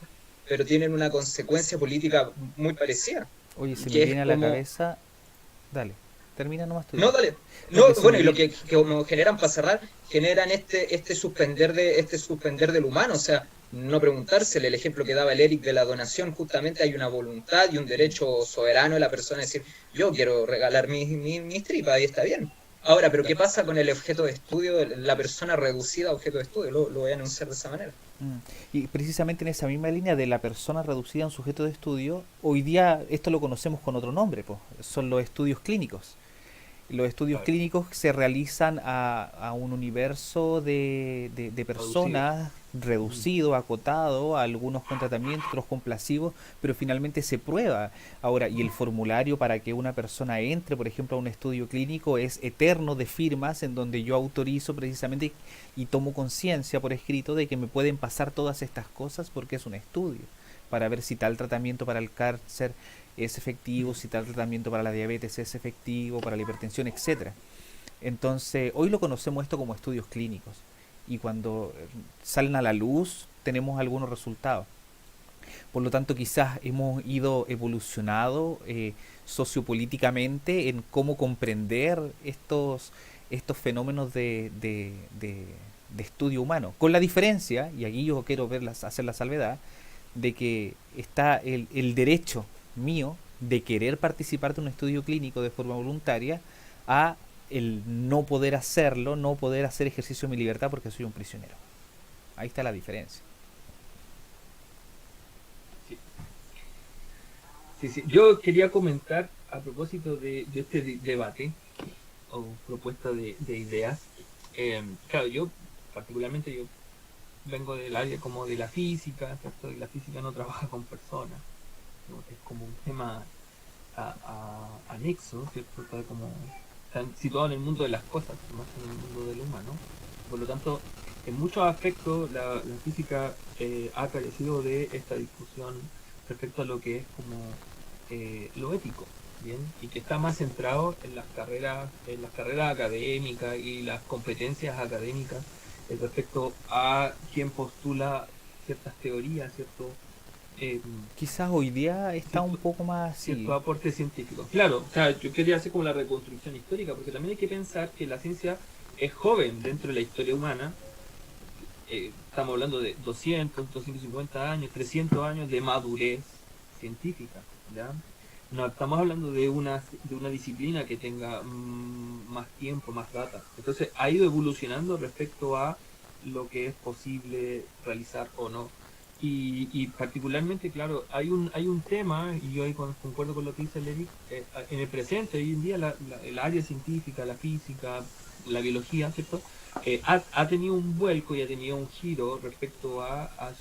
pero tienen una consecuencia política muy parecida. Oye, se me Que es viene a la como... cabeza. Dale, termina nomás tu No, idea. dale. No, No, que se bueno, me y lo viene. que como generan para cerrar, generan este suspender del humano, o sea, no preguntársele, el ejemplo que daba el Eric de la donación, justamente hay una voluntad y un derecho soberano de la persona a decir, yo quiero regalar mis tripas y está bien. Ahora, pero ¿qué pasa con el objeto de estudio, la persona reducida a objeto de estudio? Lo voy a anunciar de esa manera. Mm. Y precisamente en esa misma línea de la persona reducida a un sujeto de estudio, hoy día esto lo conocemos con otro nombre, pues, son los estudios clínicos. Los estudios Claro. clínicos se realizan a un universo de personas reducido, acotado, algunos con tratamiento, otros con placebo, pero finalmente se prueba. Ahora, y el formulario para que una persona entre, por ejemplo, a un estudio clínico es eterno de firmas en donde yo autorizo precisamente y tomo conciencia por escrito de que me pueden pasar todas estas cosas porque es un estudio para ver si tal tratamiento para el cáncer es efectivo, si tal tratamiento para la diabetes es efectivo, para la hipertensión, etcétera. Entonces, hoy lo conocemos esto como estudios clínicos y cuando salen a la luz tenemos algunos resultados. Por lo tanto, quizás hemos ido evolucionado sociopolíticamente en cómo comprender estos fenómenos de estudio humano. Con la diferencia, y aquí yo quiero hacer la salvedad, de que está el derecho mío de querer participar de un estudio clínico de forma voluntaria a el no poder hacerlo, no poder hacer ejercicio de mi libertad porque soy un prisionero. Ahí está la diferencia. Sí. Sí, sí. Yo quería comentar a propósito de este debate o propuesta de ideas. Claro, yo particularmente yo vengo del área como de la física, ¿cierto? Y la física no trabaja con personas, ¿no? Es como un tema anexo, ¿cierto? Está situado en el mundo de las cosas, más que en el mundo del humano. Por lo tanto, en muchos aspectos la física ha carecido de esta discusión respecto a lo que es como lo ético, ¿bien? Y que está más centrado en las carreras académicas y las competencias académicas respecto a quien postula ciertas teorías, eh, Quizás hoy día está un cierto, poco más así. cierto aporte científico. Claro, o sea, yo quería hacer como la reconstrucción histórica, porque también hay que pensar que la ciencia es joven dentro de la historia humana. Estamos hablando de 200, 250 años, 300 años de madurez científica, ¿ya? No estamos hablando de una disciplina que tenga más tiempo, más data. Entonces ha ido evolucionando respecto a lo que es posible realizar o no. Y particularmente, claro, hay un tema, y yo ahí concuerdo con lo que dice el Eric, en el presente, hoy en día, el área científica, la física, la biología, ¿cierto? ha tenido un vuelco y ha tenido un giro respecto a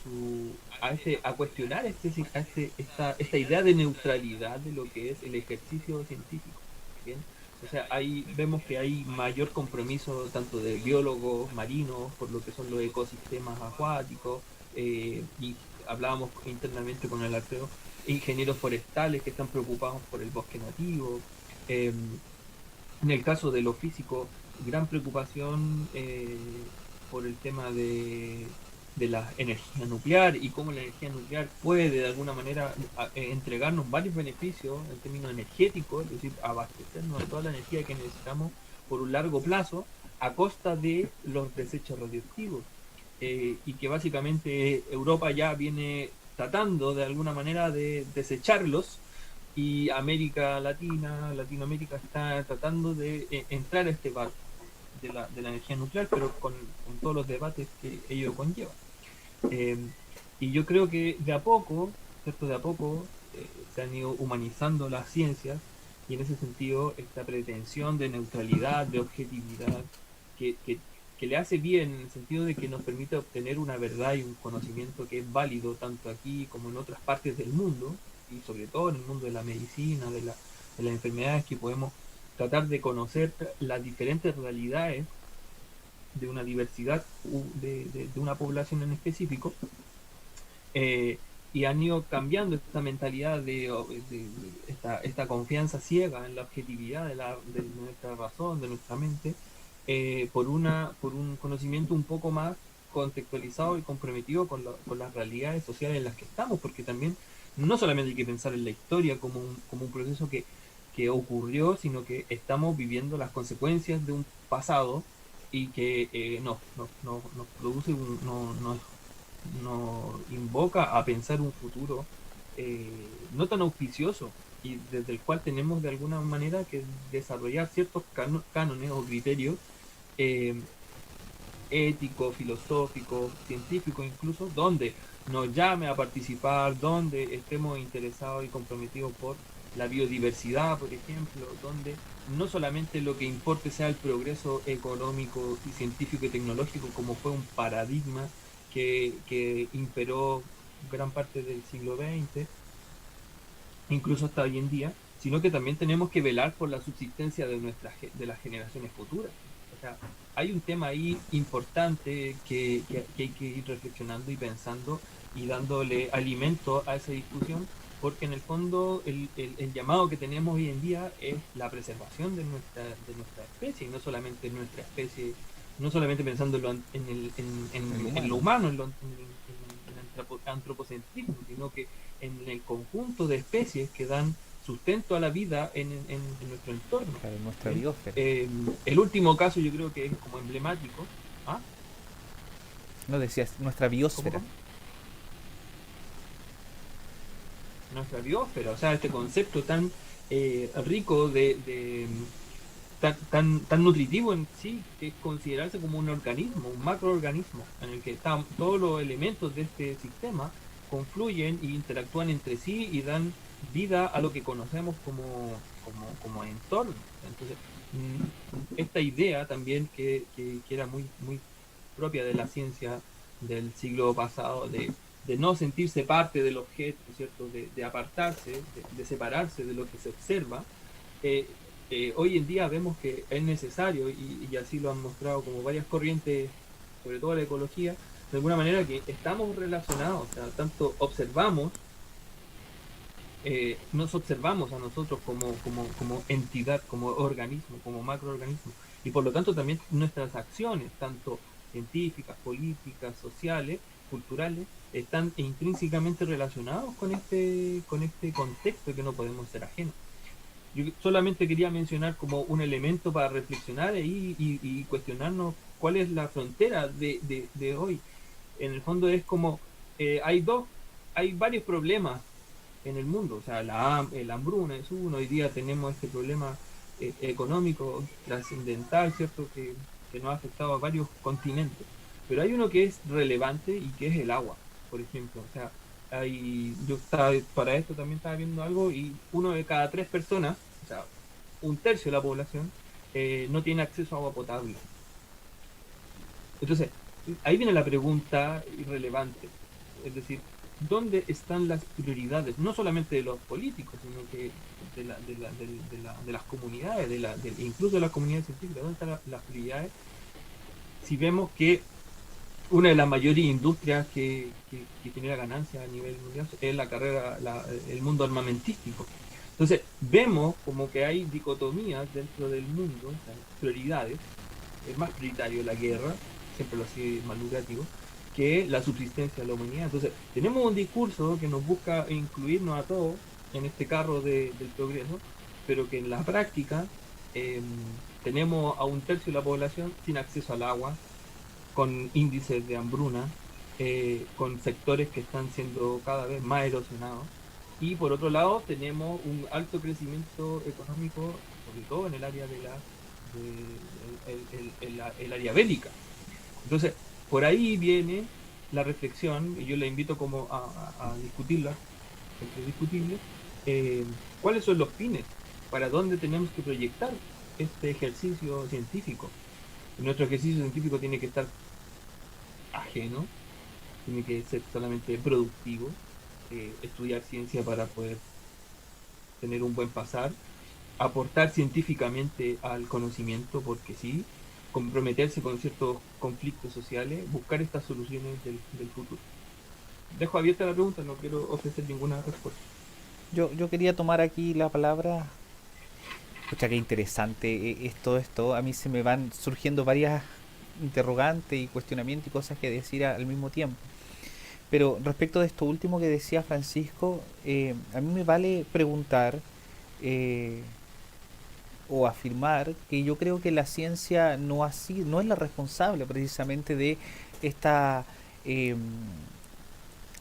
cuestionar esta idea de neutralidad de lo que es el ejercicio científico. ¿Bien? O sea, ahí vemos que hay mayor compromiso tanto de biólogos marinos por lo que son los ecosistemas acuáticos, y hablábamos internamente con el Alfredo, ingenieros forestales que están preocupados por el bosque nativo. eh, en el caso de lo físico, gran preocupación por el tema de la energía nuclear y cómo la energía nuclear puede de alguna manera entregarnos varios beneficios en términos energéticos, es decir, abastecernos de toda la energía que necesitamos por un largo plazo a costa de los desechos radioactivos. Y que básicamente Europa ya viene tratando de alguna manera de desecharlos, y Latinoamérica está tratando de entrar a este barco de la energía nuclear, pero con todos los debates que ello conlleva. Eh, y yo creo que de a poco, ¿cierto? De a poco se han ido humanizando las ciencias, y en ese sentido esta pretensión de neutralidad, de objetividad, que, que, que le hace bien en el sentido de que nos permite obtener una verdad y un conocimiento que es válido tanto aquí como en otras partes del mundo, y sobre todo en el mundo de la medicina, de las enfermedades, que podemos tratar de conocer las diferentes realidades de una diversidad de una población en específico, eh, y han ido cambiando esta mentalidad de esta confianza ciega en la objetividad de nuestra razón, de nuestra mente, por un conocimiento un poco más contextualizado y comprometido con las realidades sociales en las que estamos, porque también no solamente hay que pensar en la historia como un proceso que ocurrió, sino que estamos viviendo las consecuencias de un pasado, y que nos produce nos invoca a pensar un futuro no tan auspicioso, y desde el cual tenemos de alguna manera que desarrollar ciertos cánones o criterios eh, éticos, filosóficos, científicos incluso, donde nos llame a participar, donde estemos interesados y comprometidos por la biodiversidad, por ejemplo, donde no solamente lo que importe sea el progreso económico y científico y tecnológico, como fue un paradigma que imperó gran parte del siglo XX, incluso hasta hoy en día, sino que también tenemos que velar por la subsistencia de las generaciones futuras. O sea, hay un tema ahí importante que hay que ir reflexionando y pensando y dándole alimento a esa discusión, porque en el fondo el llamado que tenemos hoy en día es la preservación de nuestra especie, y no solamente nuestra especie, no solamente pensando en lo humano, el antropocentrismo, sino que en el conjunto de especies que dan sustento a la vida en nuestro entorno. Claro, nuestra biosfera. El último caso yo creo que es como emblemático. ¿Ah? No decías, nuestra biosfera. ¿Cómo? Nuestra biosfera, o sea, este concepto tan rico tan nutritivo en sí, que es considerarse como un organismo, un macroorganismo, en el que están todos los elementos de este sistema confluyen e interactúan entre sí y dan vida a lo que conocemos como entorno. Entonces, esta idea también que era muy propia de la ciencia del siglo pasado, de no sentirse parte del objeto, ¿cierto? De apartarse, de separarse de lo que se observa. eh, Hoy en día vemos que es necesario, y así lo han mostrado como varias corrientes, sobre todo la ecología, de alguna manera que estamos relacionados, o sea, tanto nos observamos a nosotros como entidad, como organismo, como macroorganismo, y por lo tanto también nuestras acciones, tanto científicas, políticas, sociales, culturales, están intrínsecamente relacionados con este contexto que no podemos ser ajenos. Yo solamente quería mencionar como un elemento para reflexionar y cuestionarnos cuál es la frontera de hoy. En el fondo es como hay varios problemas en el mundo, o sea, el hambruna es uno. Hoy día tenemos este problema económico trascendental, ¿cierto? Que nos ha afectado a varios continentes. Pero hay uno que es relevante, y que es el agua, por ejemplo. O sea, para esto también estaba viendo algo, y uno de cada 3 personas, o sea, un tercio de la población, no tiene acceso a agua potable. Entonces, ahí viene la pregunta irrelevante. Es decir, ¿dónde están las prioridades? No solamente de los políticos, sino que de las comunidades, incluso de las comunidades científicas. ¿Dónde están las prioridades? Si vemos que una de las mayores industrias que genera ganancias a nivel mundial es la carrera, el mundo armamentístico. Entonces, vemos como que hay dicotomías dentro del mundo, o sea, prioridades. Es más prioritario la guerra, siempre lo ha sido más lucrativo, que la subsistencia de la humanidad. Entonces, tenemos un discurso que nos busca incluirnos a todos en este carro del progreso, pero que en la práctica eh, tenemos a un tercio de la población sin acceso al agua, con índices de hambruna, con sectores que están siendo cada vez más erosionados. Y por otro lado, tenemos un alto crecimiento económico, sobre todo en el área el área bélica. Entonces, por ahí viene la reflexión, y yo la invito como a discutirla, es discutible, cuáles son los fines, para dónde tenemos que proyectar este ejercicio científico. Nuestro ejercicio científico tiene que estar ajeno, tiene que ser solamente productivo, estudiar ciencia para poder tener un buen pasar, aportar científicamente al conocimiento, porque sí, comprometerse con ciertos conflictos sociales, buscar estas soluciones del futuro. Dejo abierta la pregunta, no quiero ofrecer ninguna respuesta. Yo quería tomar aquí la palabra. Pucha, qué interesante es todo esto. A mí se me van surgiendo varias interrogantes y cuestionamientos y cosas que decir al mismo tiempo. Pero respecto de esto último que decía Francisco, a mí me vale preguntar eh, o afirmar que yo creo que la ciencia no, así, no es la responsable precisamente de esta eh,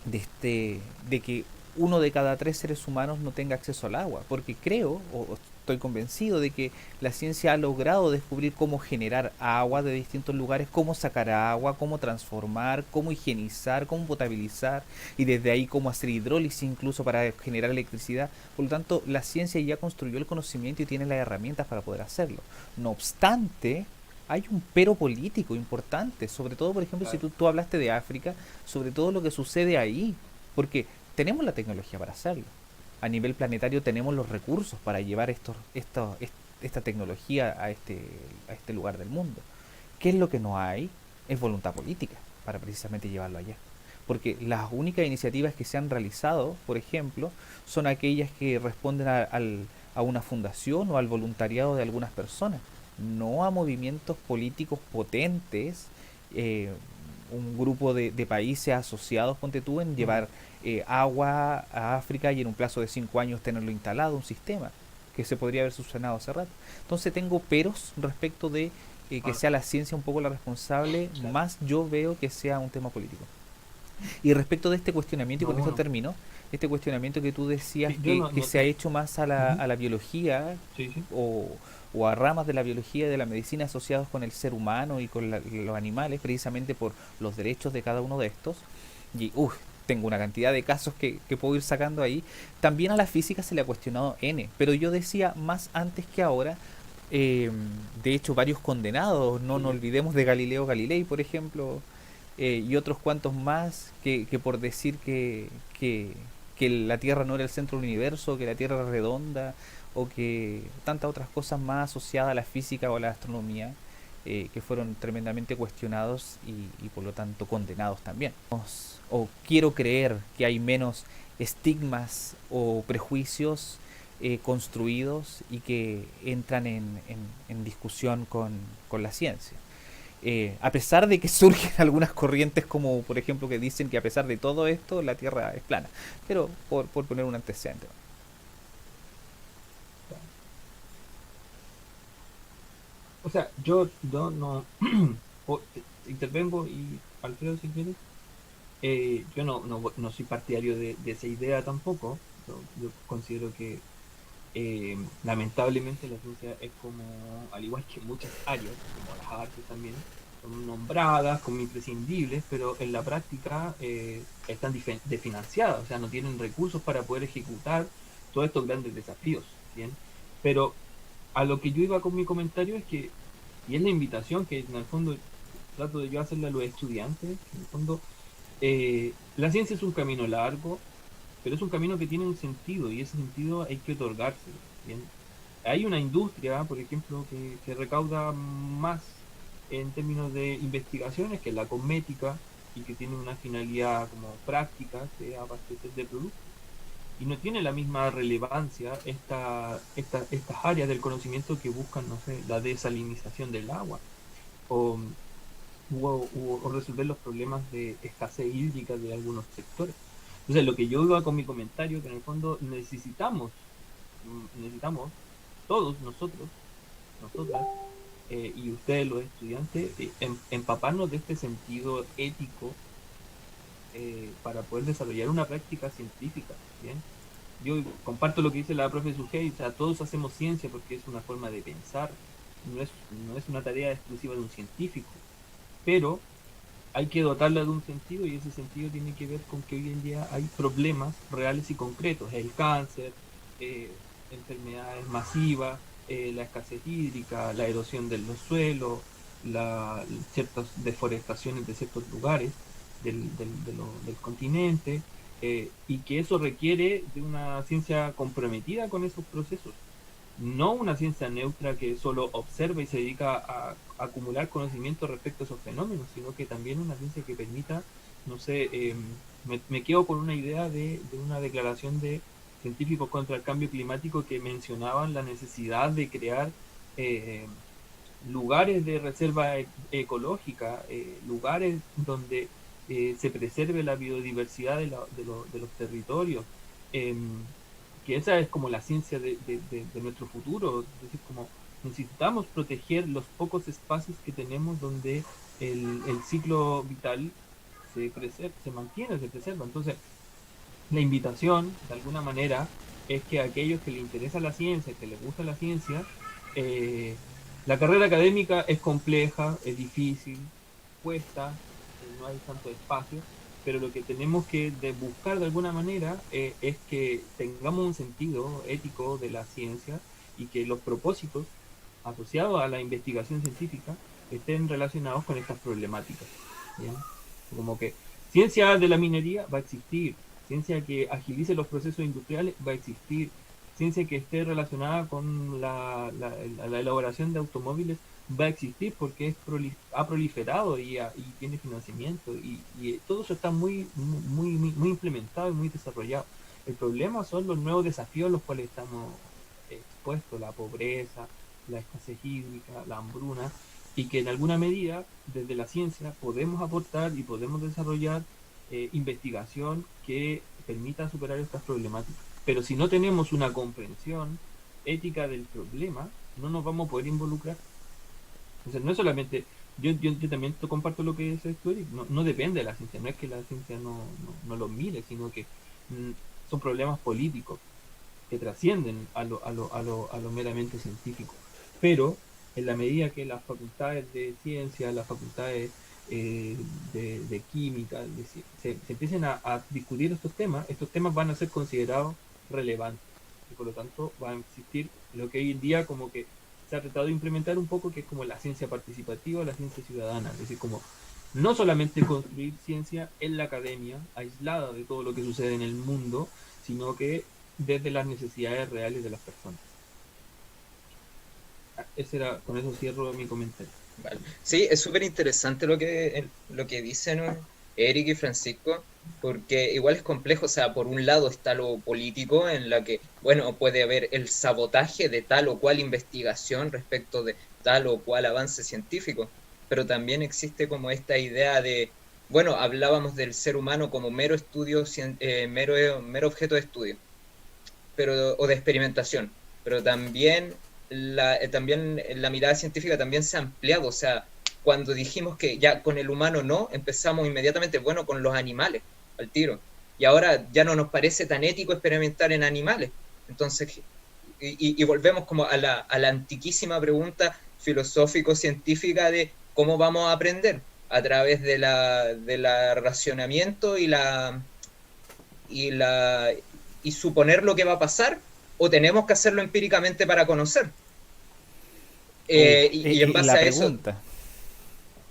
de que uno de cada tres seres humanos no tenga acceso al agua, porque creo, o estoy convencido de que la ciencia ha logrado descubrir cómo generar agua de distintos lugares, cómo sacar agua, cómo transformar, cómo higienizar, cómo potabilizar, y desde ahí cómo hacer hidrólisis incluso para generar electricidad. Por lo tanto, la ciencia ya construyó el conocimiento y tiene las herramientas para poder hacerlo. No obstante, hay un pero político importante, sobre todo, por ejemplo, si Claro. tú hablaste de África, sobre todo lo que sucede ahí, porque tenemos la tecnología para hacerlo. A nivel planetario tenemos los recursos para llevar esta tecnología a este lugar del mundo. ¿Qué es lo que no hay? Es voluntad política para precisamente llevarlo allá. Porque las únicas iniciativas que se han realizado, por ejemplo, son aquellas que responden a una fundación o al voluntariado de algunas personas, no a movimientos políticos potentes, eh, un grupo de países asociados, ponte tú, en Mm. llevar agua a África y en un plazo de 5 años tenerlo instalado, un sistema que se podría haber subsanado hace rato. Entonces tengo peros respecto de que Ah, sea la ciencia un poco la responsable, claro. más yo veo que sea un tema político. Y respecto de este cuestionamiento, y No, con esto bueno. termino, este cuestionamiento que tú decías Sí, yo que no se ha hecho más ujú, a la biología sí, sí. o, o a ramas de la biología y de la medicina asociados con el ser humano y con los animales, precisamente por los derechos de cada uno de estos. Y tengo una cantidad de casos que puedo ir sacando ahí. También a la física se le ha cuestionado N, pero yo decía más antes que ahora. eh, de hecho, varios condenados, no nos Sí, olvidemos de Galileo Galilei, por ejemplo, y otros cuantos más que por decir que la Tierra no era el centro del universo, que la Tierra era redonda, o que tantas otras cosas más asociadas a la física o a la astronomía, que fueron tremendamente cuestionados y por lo tanto condenados también. O quiero creer que hay menos estigmas o prejuicios construidos y que entran en discusión con la ciencia. A pesar de que surgen algunas corrientes como por ejemplo que dicen que a pesar de todo esto la Tierra es plana, pero por poner un antecedente. claro. O sea, yo no intervengo y Alfredo, si quieres. Yo no soy partidario de esa idea tampoco. Yo considero que lamentablemente la ciencia es como, al igual que muchas áreas, como las artes también, son nombradas como imprescindibles, pero en la práctica están desfinanciadas, o sea, no tienen recursos para poder ejecutar todos estos grandes desafíos, ¿bien? Pero a lo que yo iba con mi comentario es que, y es la invitación que en el fondo trato de yo hacerle a los estudiantes, en el fondo, la ciencia es un camino largo, pero es un camino que tiene un sentido y ese sentido hay que otorgárselo. ¿Bien? Hay una industria, por ejemplo, que recauda más en términos de investigaciones, que es la cosmética, y que tiene una finalidad como práctica, que es abastecer de productos. Y no tiene la misma relevancia estas áreas del conocimiento que buscan, no sé, la desalinización del agua, o, o resolver los problemas de escasez hídrica de algunos sectores. Entonces, lo que yo iba con mi comentario, que en el fondo necesitamos todos nosotras, y ustedes los estudiantes, empaparnos de este sentido ético para poder desarrollar una práctica científica. ¿Bien? Yo comparto lo que dice la profe Sugei, o sea, todos hacemos ciencia porque es una forma de pensar, no es una tarea exclusiva de un científico, pero hay que dotarla de un sentido y ese sentido tiene que ver con que hoy en día hay problemas reales y concretos, el cáncer, eh, enfermedades masivas, la escasez hídrica, la erosión de los suelos, ciertas deforestaciones de ciertos lugares del continente, y que eso requiere de una ciencia comprometida con esos procesos, no una ciencia neutra que solo observa y se dedica a acumular conocimiento respecto a esos fenómenos, sino que también una ciencia que permita, no sé, me quedo con una idea de una declaración de científicos contra el cambio climático que mencionaban la necesidad de crear eh, lugares de reserva ecológica, lugares donde se preserve la biodiversidad de los territorios, eh, que esa es como la ciencia de nuestro futuro, es decir, como necesitamos proteger los pocos espacios que tenemos donde el ciclo vital se mantiene, se preserva. Entonces, la invitación, de alguna manera, es que a aquellos que les interesa la ciencia, que les gusta la ciencia, eh, la carrera académica es compleja, es difícil, cuesta, no hay tanto espacio, pero lo que tenemos que buscar de alguna manera es que tengamos un sentido ético de la ciencia y que los propósitos asociados a la investigación científica estén relacionados con estas problemáticas. ¿Bien? Como que ciencia de la minería va a existir, ciencia que agilice los procesos industriales va a existir, ciencia que esté relacionada con la elaboración de automóviles va a existir porque ha proliferado y tiene financiamiento y todo eso está muy implementado y muy desarrollado. El problema son los nuevos desafíos a los cuales estamos expuestos, la pobreza, la escasez hídrica, la hambruna, y que en alguna medida desde la ciencia podemos aportar y podemos desarrollar investigación que permita superar estas problemáticas. Pero si no tenemos una comprensión ética del problema, no nos vamos a poder involucrar. Entonces no es solamente, yo también comparto lo que dice esto, Eric, no depende de la ciencia, no es que la ciencia no lo mire, sino que son problemas políticos que trascienden a lo meramente científico. Pero en la medida que las facultades de ciencia, las facultades de química, se empiecen a discutir estos temas van a ser considerados relevantes. Y por lo tanto va a existir lo que hoy en día como que se ha tratado de implementar un poco, que es como la ciencia participativa, la ciencia ciudadana. Es decir, como no solamente construir ciencia en la academia, aislada de todo lo que sucede en el mundo, sino que desde las necesidades reales de las personas. Con eso cierro mi comentario. Vale. Sí, es súper interesante lo que dicen Eric y Francisco, porque igual es complejo, o sea, por un lado está lo político, en la que, bueno, puede haber el sabotaje de tal o cual investigación respecto de tal o cual avance científico, pero también existe como esta idea de, bueno, hablábamos del ser humano como mero estudio, mero objeto de estudio, pero, o de experimentación, pero también también la mirada científica también se ha ampliado, o sea, cuando dijimos que ya con el humano no, empezamos inmediatamente, bueno, con los animales, al tiro, y ahora ya no nos parece tan ético experimentar en animales, entonces, y volvemos como a la antiquísima pregunta filosófico-científica de cómo vamos a aprender, a través de la racionamiento y suponer lo que va a pasar, o tenemos que hacerlo empíricamente para conocer. Y en base a eso,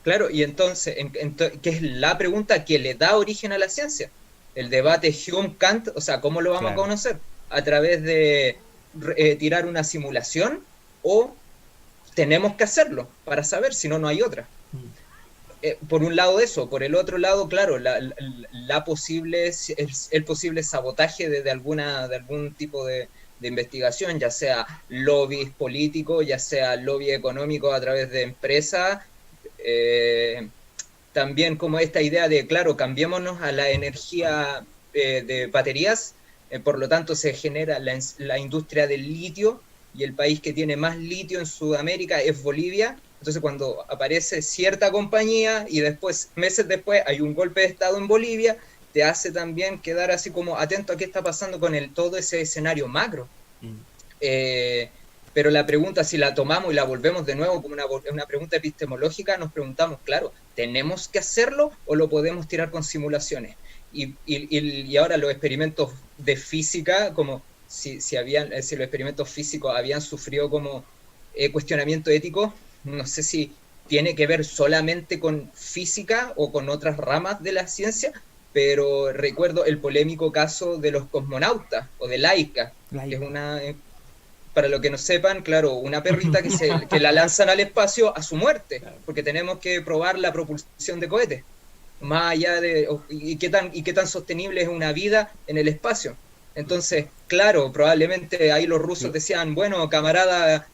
Claro, y entonces, ¿qué es la pregunta que le da origen a la ciencia? El debate Hume-Kant, o sea, ¿cómo lo vamos a Claro. conocer? ¿A través de tirar una simulación o tenemos que hacerlo para saber, si no, no hay otra? Mm. Por un lado eso, por el otro lado, claro, el posible sabotaje de algún tipo de investigación, ya sea lobbies políticos, ya sea lobby económico a través de empresas, eh, también como esta idea de, claro, cambiémonos a la energía de baterías, por lo tanto se genera la industria del litio, y el país que tiene más litio en Sudamérica es Bolivia. Entonces cuando aparece cierta compañía y después, meses después, hay un golpe de Estado en Bolivia, te hace también quedar así como atento a qué está pasando con todo ese escenario macro. Mm. Eh, pero la pregunta, si la tomamos y la volvemos de nuevo como una pregunta epistemológica, nos preguntamos, claro, ¿tenemos que hacerlo o lo podemos tirar con simulaciones? Y ahora los experimentos de física, como si los experimentos físicos habían sufrido como cuestionamiento ético, no sé si tiene que ver solamente con física o con otras ramas de la ciencia, pero recuerdo el polémico caso de los cosmonautas o de Laika, que es Laica. una, para lo que no sepan, claro, una perrita que la lanzan al espacio a su muerte, Claro. porque tenemos que probar la propulsión de cohetes, más allá de y qué tan sostenible es una vida en el espacio. Entonces, claro, probablemente ahí los rusos decían, bueno, camarada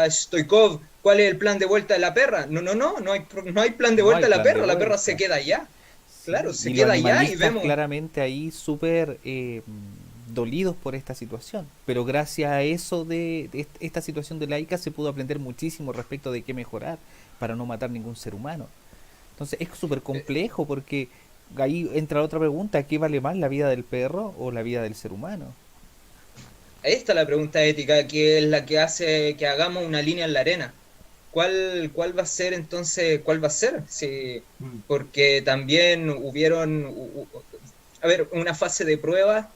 Stoikov, ¿cuál es el plan de vuelta de la perra? No hay plan de No hay vuelta de plan de la perra se vuelta. queda allá. Claro, Sí, se y los queda allá y animalistas vemos. claramente ahí súper dolidos por esta situación. Pero gracias a eso de esta situación de laica se pudo aprender muchísimo respecto de qué mejorar para no matar ningún ser humano. Entonces es súper complejo porque ahí entra otra pregunta, ¿qué vale más, la vida del perro o la vida del ser humano? Ahí está la pregunta ética, que es la que hace que hagamos una línea en la arena. ¿Cuál va a ser entonces, cuál va a ser? Sí, Mm. porque también a ver, una fase de pruebas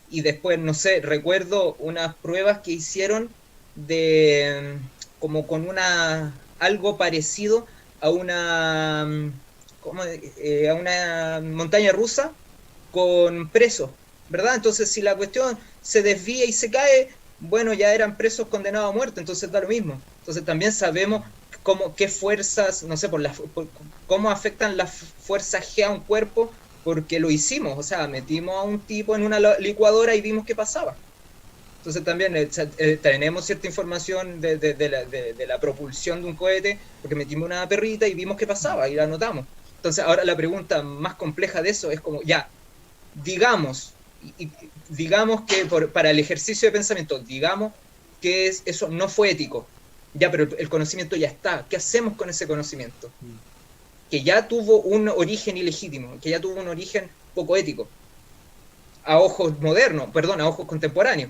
y después, no sé, recuerdo unas pruebas que hicieron de como con algo parecido a a una montaña rusa con presos, ¿verdad? Entonces, si la cuestión se desvía y se cae, bueno, ya eran presos condenados a muerte, entonces da lo mismo. Entonces también sabemos qué fuerzas, no sé, cómo afectan las fuerzas G a un cuerpo, porque lo hicimos, o sea, metimos a un tipo en una licuadora y vimos qué pasaba. Entonces también tenemos cierta información de la propulsión de un cohete, porque metimos una perrita y vimos qué pasaba y la anotamos. Entonces ahora la pregunta más compleja de eso es como, ya, digamos, digamos que para el ejercicio de pensamiento, digamos que eso no fue ético, ya, pero el conocimiento ya está. ¿Qué hacemos con ese conocimiento? Mm. Que ya tuvo un origen ilegítimo, que ya tuvo un origen poco ético, a ojos modernos, perdón, a ojos contemporáneos.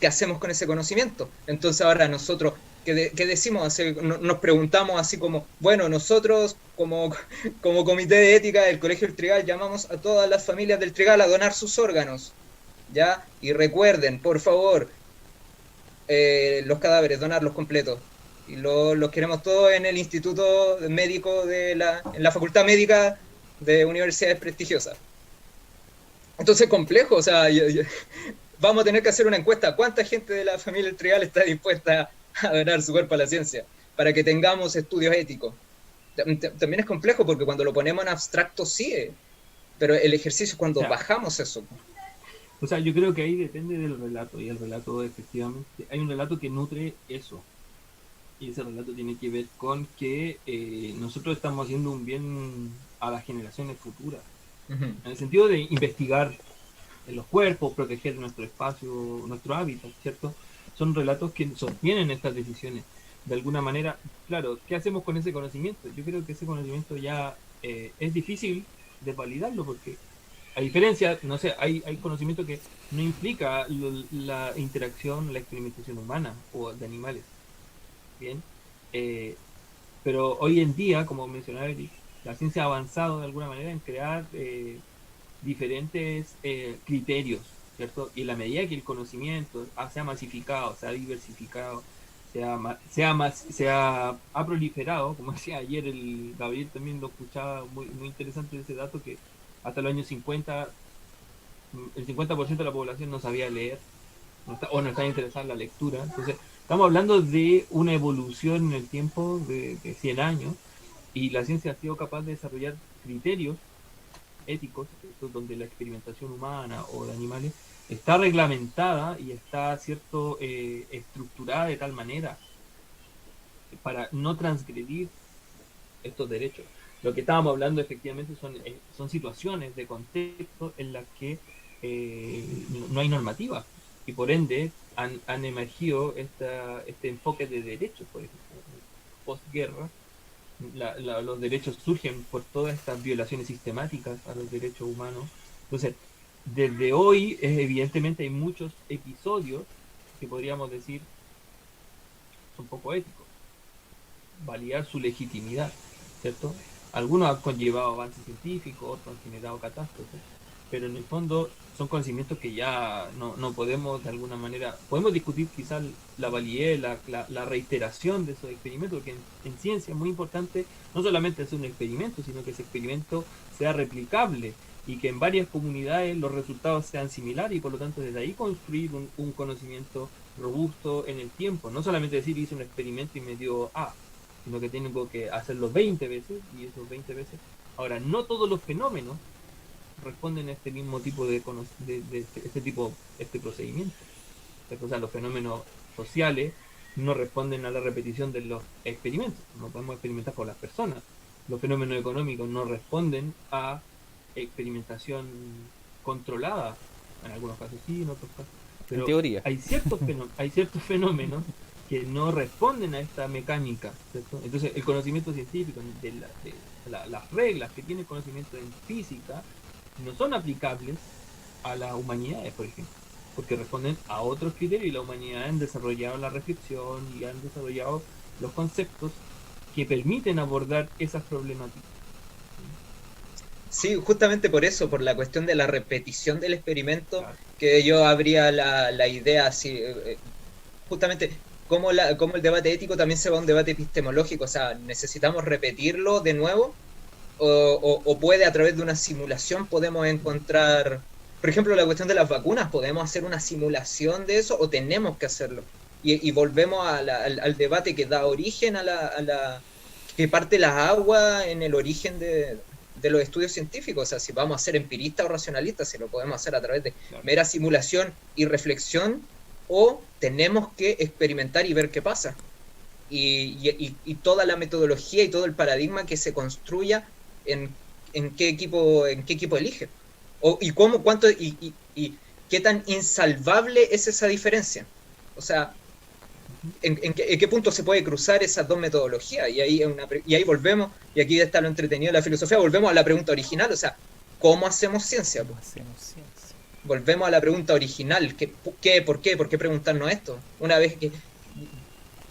¿Qué hacemos con ese conocimiento? Entonces ahora nosotros, ¿qué decimos? Nos preguntamos así como, bueno, nosotros como comité de ética del Colegio del Trigal llamamos a todas las familias del Trigal a donar sus órganos, ¿ya? Y recuerden, por favor, los cadáveres, donarlos completos. Y los queremos todos en el Instituto Médico en la Facultad Médica de universidades prestigiosas. Entonces, complejo, o sea, vamos a tener que hacer una encuesta. ¿Cuánta gente de la familia del Trigal está dispuesta a donar su cuerpo a la ciencia? Para que tengamos estudios éticos. También es complejo porque cuando lo ponemos en abstracto sí, pero el ejercicio es cuando O sea, bajamos eso. o sea, yo creo que ahí depende del relato, y el relato efectivamente, hay un relato que nutre eso, y ese relato tiene que ver con que nosotros estamos haciendo un bien a las generaciones futuras, Ujú. en el sentido de investigar en los cuerpos, proteger nuestro espacio, nuestro hábitat, ¿cierto? Son relatos que sostienen estas decisiones. De alguna manera, claro, ¿qué hacemos con ese conocimiento? Yo creo que ese conocimiento ya es difícil de validarlo porque, a diferencia, no sé, hay conocimiento que no implica la interacción, la experimentación humana o de animales, ¿bien? Eh, pero hoy en día, como mencionaba Eric, la ciencia ha avanzado de alguna manera en crear diferentes criterios, ¿cierto? Y en la medida que el conocimiento se ha masificado, se ha diversificado, ha proliferado, como decía ayer el Gabriel, también lo escuchaba, muy interesante ese dato, que hasta los años 50 el 50% de la población no sabía leer o no estaba interesada en la lectura. Entonces, estamos hablando de una evolución en el tiempo de 100 años, y la ciencia ha sido capaz de desarrollar criterios éticos, donde la experimentación humana o de animales está reglamentada y está estructurada de tal manera para no transgredir estos derechos. Lo que estábamos hablando efectivamente son situaciones de contexto en las que no hay normativa, y por ende han emergido este enfoque de derechos. Por ejemplo, postguerra, los derechos surgen por todas estas violaciones sistemáticas a los derechos humanos. Entonces, desde hoy, evidentemente hay muchos episodios que podríamos decir son poco éticos, validar su legitimidad, ¿cierto? Algunos han conllevado avances científicos, otros han generado catástrofes, pero en el fondo son conocimientos que ya no podemos, de alguna manera, podemos discutir quizás la validez, la reiteración de esos experimentos, porque en ciencia es muy importante no solamente hacer un experimento, sino que ese experimento sea replicable y que en varias comunidades los resultados sean similares, y por lo tanto desde ahí construir un conocimiento robusto en el tiempo. No solamente decir hice un experimento y me dio A, sino que tengo que hacerlo 20 veces, y esos 20 veces. Ahora, no todos los fenómenos responden a este mismo tipo de este procedimiento. O sea, los fenómenos sociales no responden a la repetición de los experimentos. No podemos experimentar con las personas. Los fenómenos económicos no responden a experimentación controlada. En algunos casos sí, en otros casos. Pero en teoría. Hay ciertos fenómenos que no responden a esta mecánica, ¿cierto? Entonces, el conocimiento científico de las reglas que tiene el conocimiento en física no son aplicables a las humanidades, por ejemplo, porque responden a otros criterios, y la humanidad han desarrollado la reflexión y han desarrollado los conceptos que permiten abordar esas problemáticas. Sí, justamente por eso, por la cuestión de la repetición del experimento, Claro. que yo habría la idea así, justamente como el debate ético también se va a un debate epistemológico, o sea, necesitamos repetirlo de nuevo, o puede a través de una simulación podemos encontrar, por ejemplo, la cuestión de las vacunas, podemos hacer una simulación de eso o tenemos que hacerlo. Y volvemos al debate que da origen que parte la agua en el origen de los estudios científicos. O sea, si vamos a ser empiristas o racionalistas, si lo podemos hacer a través de mera simulación y reflexión, o tenemos que experimentar y ver qué pasa. Y toda la metodología y todo el paradigma que se construya en qué equipo elige. Y qué tan insalvable es esa diferencia. O sea, en qué punto se puede cruzar esas dos metodologías. Y ahí volvemos, y aquí está lo entretenido de la filosofía, volvemos a la pregunta original, o sea, ¿cómo hacemos ciencia? ¿Cómo hacemos ciencia? Volvemos a la pregunta original, ¿por qué preguntarnos esto? Una vez que,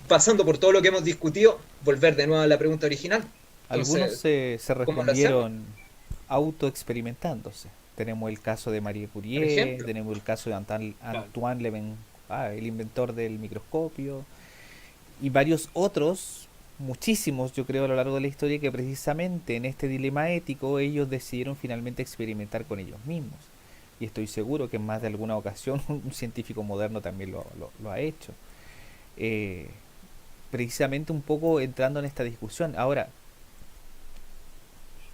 pasando por todo lo que hemos discutido, volver de nuevo a la pregunta original. Algunos Entonces, se respondieron autoexperimentándose. Tenemos el caso de Marie Curie, tenemos el caso de Antoine Leven, el inventor del microscopio, y varios otros, muchísimos yo creo a lo largo de la historia, que precisamente en este dilema ético ellos decidieron finalmente experimentar con ellos mismos. Y estoy seguro que en más de alguna ocasión un científico moderno también lo ha hecho. Precisamente un poco entrando en esta discusión. Ahora,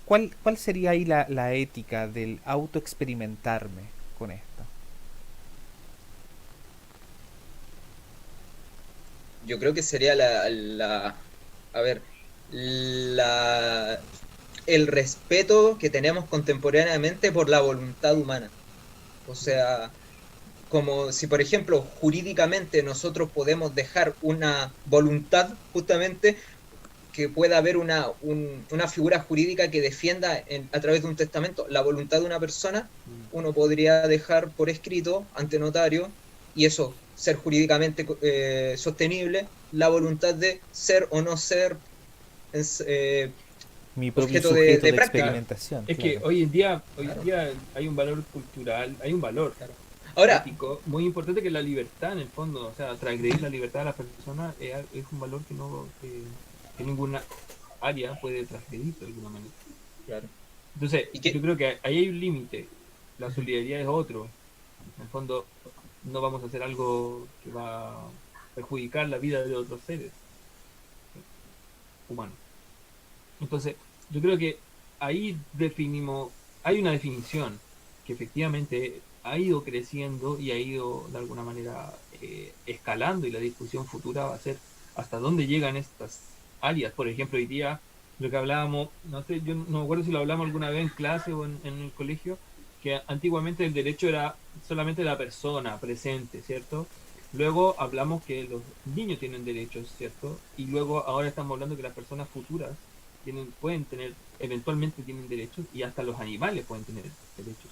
¿cuál sería ahí la ética del autoexperimentarme con esto? Yo creo que sería el respeto que tenemos contemporáneamente por la voluntad humana. O sea, como si por ejemplo jurídicamente nosotros podemos dejar una voluntad, justamente que pueda haber una figura jurídica que defienda a través de un testamento la voluntad de una persona, uno podría dejar por escrito ante notario, y eso ser jurídicamente sostenible, la voluntad de ser o no ser mi propio objeto sujeto de práctica. experimentación. Es claro. que hoy en día hay un valor cultural, hay un valor Ahora, ético muy importante, que es la libertad en el fondo. O sea, transgredir la libertad de las personas es un valor que ninguna área puede transgredir de alguna manera. claro. Entonces, ¿Y yo qué? creo que ahí hay un límite. La Ujú. solidaridad es otro. En el fondo, no vamos a hacer algo que va a perjudicar la vida de otros seres humanos. Entonces, yo creo que ahí definimos, hay una definición que efectivamente ha ido creciendo y ha ido de alguna manera escalando, y la discusión futura va a ser hasta dónde llegan estas áreas. Por ejemplo, hoy día lo que hablábamos, no sé, yo no me acuerdo si lo hablamos alguna vez en clase o en el colegio, que antiguamente el derecho era solamente la persona presente, ¿cierto? Luego hablamos que los niños tienen derechos, ¿cierto? Y luego ahora estamos hablando que las personas futuras pueden tener, eventualmente tienen derechos, y hasta los animales pueden tener derechos.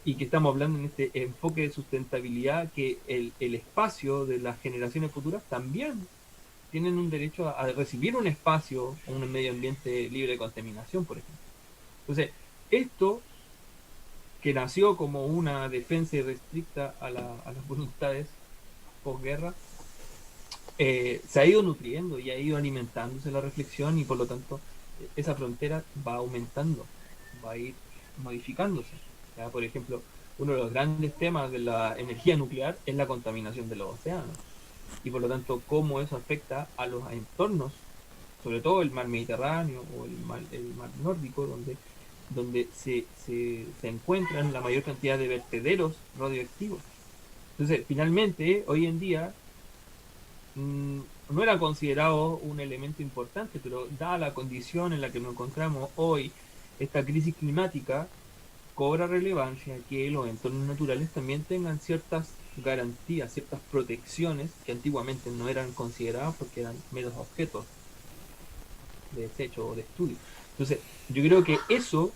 Y que estamos hablando en este enfoque de sustentabilidad, que el espacio de las generaciones futuras también tienen un derecho a recibir un espacio, un medio ambiente libre de contaminación, por ejemplo. Entonces, esto que nació como una defensa irrestricta a las voluntades posguerra, se ha ido nutriendo y ha ido alimentándose la reflexión, y por lo tanto esa frontera va aumentando, va a ir modificándose. ¿Ya? Por ejemplo, uno de los grandes temas de la energía nuclear es la contaminación de los océanos, y por lo tanto cómo eso afecta a los entornos, sobre todo el mar Mediterráneo o el mar nórdico, donde se encuentran la mayor cantidad de vertederos radioactivos. Entonces, finalmente, hoy en día, no era considerado un elemento importante, pero dada la condición en la que nos encontramos hoy, esta crisis climática cobra relevancia que los entornos naturales también tengan ciertas garantías, ciertas protecciones que antiguamente no eran consideradas porque eran meros objetos de desecho o de estudio. Entonces, yo creo que eso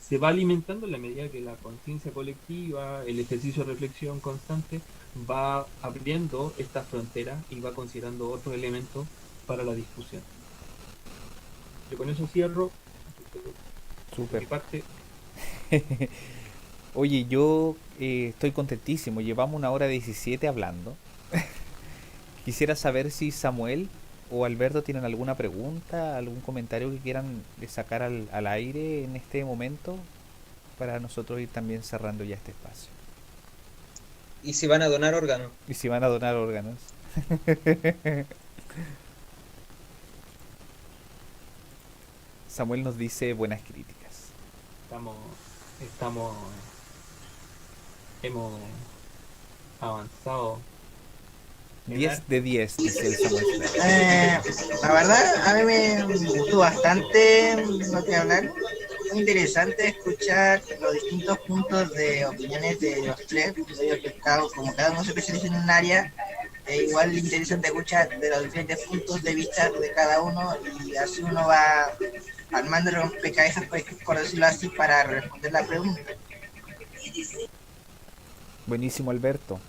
se va alimentando en la medida que la conciencia colectiva, el ejercicio de reflexión constante, va abriendo esta frontera y va considerando otros elementos para la discusión. Yo con eso cierro. De Súper. mi parte, Oye, yo estoy contentísimo. Llevamos 1 hora 17 hablando. Quisiera saber si Samuel o Alberto tienen alguna pregunta, algún comentario que quieran sacar al aire en este momento para nosotros ir también cerrando ya este espacio. ¿Y si van a donar órganos? Y si van a donar órganos. Samuel nos dice buenas críticas. estamos, estamos, hemos avanzado en 10 de 10, dice el Samuel Flores. La verdad, a mí me gustó bastante lo que hablar. Muy interesante escuchar los distintos puntos de opiniones de los tres, como cada uno se especializa en un área. Es igual interesante escuchar de los diferentes puntos de vista de cada uno, y así uno va armando el rompecabezas, por decirlo así, para responder la pregunta. Buenísimo, Alberto.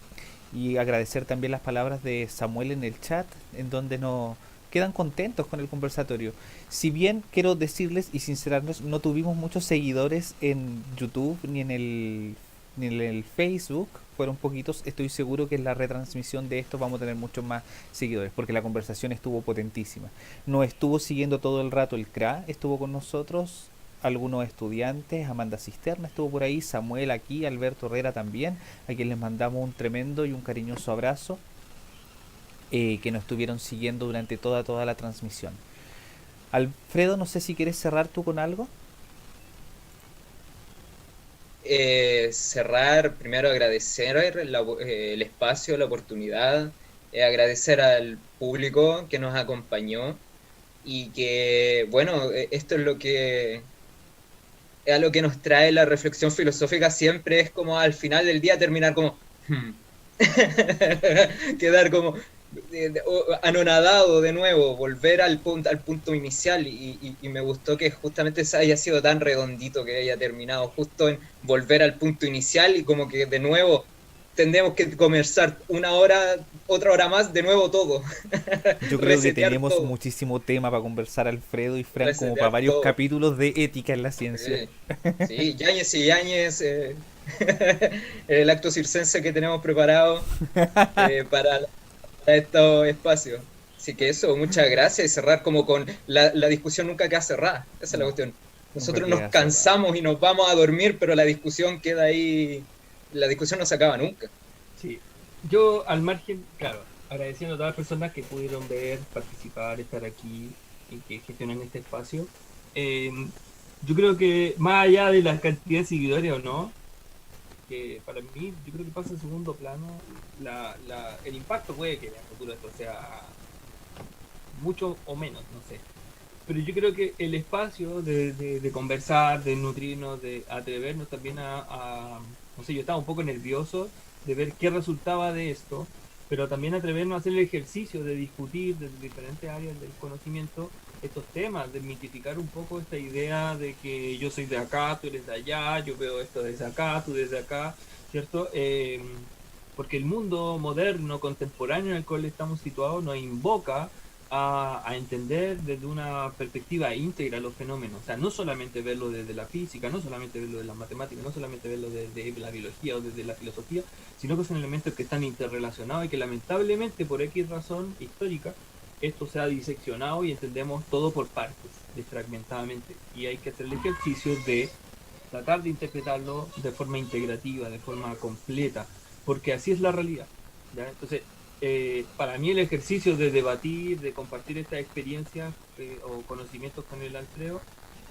Y agradecer también las palabras de Samuel en el chat, en donde nos quedan contentos con el conversatorio. Si bien quiero decirles y sincerarnos, no tuvimos muchos seguidores en YouTube ni en el Facebook, fueron poquitos. Estoy seguro que en la retransmisión de esto vamos a tener muchos más seguidores, porque la conversación estuvo potentísima. Nos estuvo siguiendo todo el rato el CRA, estuvo con nosotros, algunos estudiantes, Amanda Cisterna estuvo por ahí, Samuel aquí, Alberto Herrera también, a quien les mandamos un tremendo y un cariñoso abrazo, que nos estuvieron siguiendo durante toda la transmisión. Alfredo, no sé si quieres cerrar tú con algo. Cerrar, primero agradecer el espacio, la oportunidad, agradecer al público que nos acompañó y que, bueno, esto es lo que es a lo que nos trae la reflexión filosófica, siempre es como al final del día terminar como quedar como anonadado de nuevo, volver al punto inicial, y me gustó que justamente haya sido tan redondito, que haya terminado justo en volver al punto inicial y como que de nuevo tendremos que conversar una hora, otra hora más, de nuevo todo. Yo creo que Resetear tenemos todo, muchísimo tema para conversar, Alfredo y Fran, como para resetear varios todo. capítulos de ética en la ciencia. Sí, sí, Yáñez y Yáñez, el acto circense que tenemos preparado para estos espacios. Así que eso, muchas gracias y cerrar como con la discusión nunca queda cerrada. Esa es la No, cuestión. nunca Nosotros nos queda cerrado. cansamos y nos vamos a dormir, pero la discusión queda ahí. La discusión no se acaba nunca. Sí. Yo, al margen, claro, agradeciendo a todas las personas que pudieron ver, participar, estar aquí y que gestionan este espacio. eh, yo creo que más allá de la cantidad de seguidores o no, que para mí yo creo que pasa en segundo plano, el impacto puede que en el futuro esto sea mucho o menos, no sé. Pero yo creo que el espacio de conversar, de nutrirnos, de atrevernos también no sé, yo estaba un poco nervioso de ver qué resultaba de esto, pero también atrevernos a hacer el ejercicio de discutir desde diferentes áreas del conocimiento estos temas, de mitificar un poco esta idea de que yo soy de acá, tú eres de allá, yo veo esto desde acá, tú desde acá, ¿cierto? Porque el mundo moderno, contemporáneo en el cual estamos situados, nos invoca a entender desde una perspectiva íntegra los fenómenos. O sea, no solamente verlo desde la física, no solamente verlo de la matemática, no solamente verlo desde la biología o desde la filosofía, sino que son elementos que están interrelacionados y que lamentablemente por X razón histórica esto se ha diseccionado y entendemos todo por partes, desfragmentadamente. Y hay que hacer el ejercicio de tratar de interpretarlo de forma integrativa, de forma completa, porque así es la realidad. ¿Ya? Entonces, para mí el ejercicio de debatir, de compartir estas experiencias o conocimientos con el Alfredo,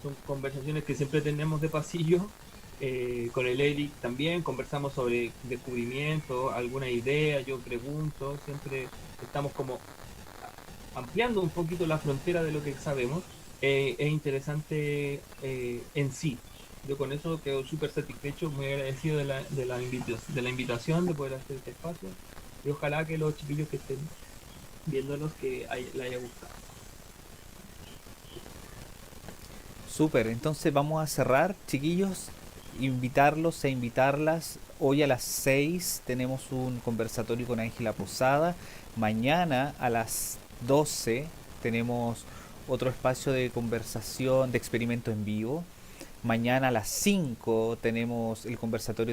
son conversaciones que siempre tenemos de pasillo. Con el Eric también conversamos sobre descubrimientos, alguna idea, yo pregunto, siempre estamos como ampliando un poquito la frontera de lo que sabemos. Es interesante en sí. Yo con eso quedo súper satisfecho, muy agradecido de la invitación de poder hacer este espacio y ojalá que los chiquillos que estén viéndolos les haya gustado. Súper, entonces vamos a cerrar, chiquillos, invitarlos e invitarlas. Hoy a las 6 tenemos un conversatorio con Ángela Posada. Mañana a las 12 tenemos otro espacio de conversación, de experimento en vivo. Mañana a las 5 tenemos el conversatorio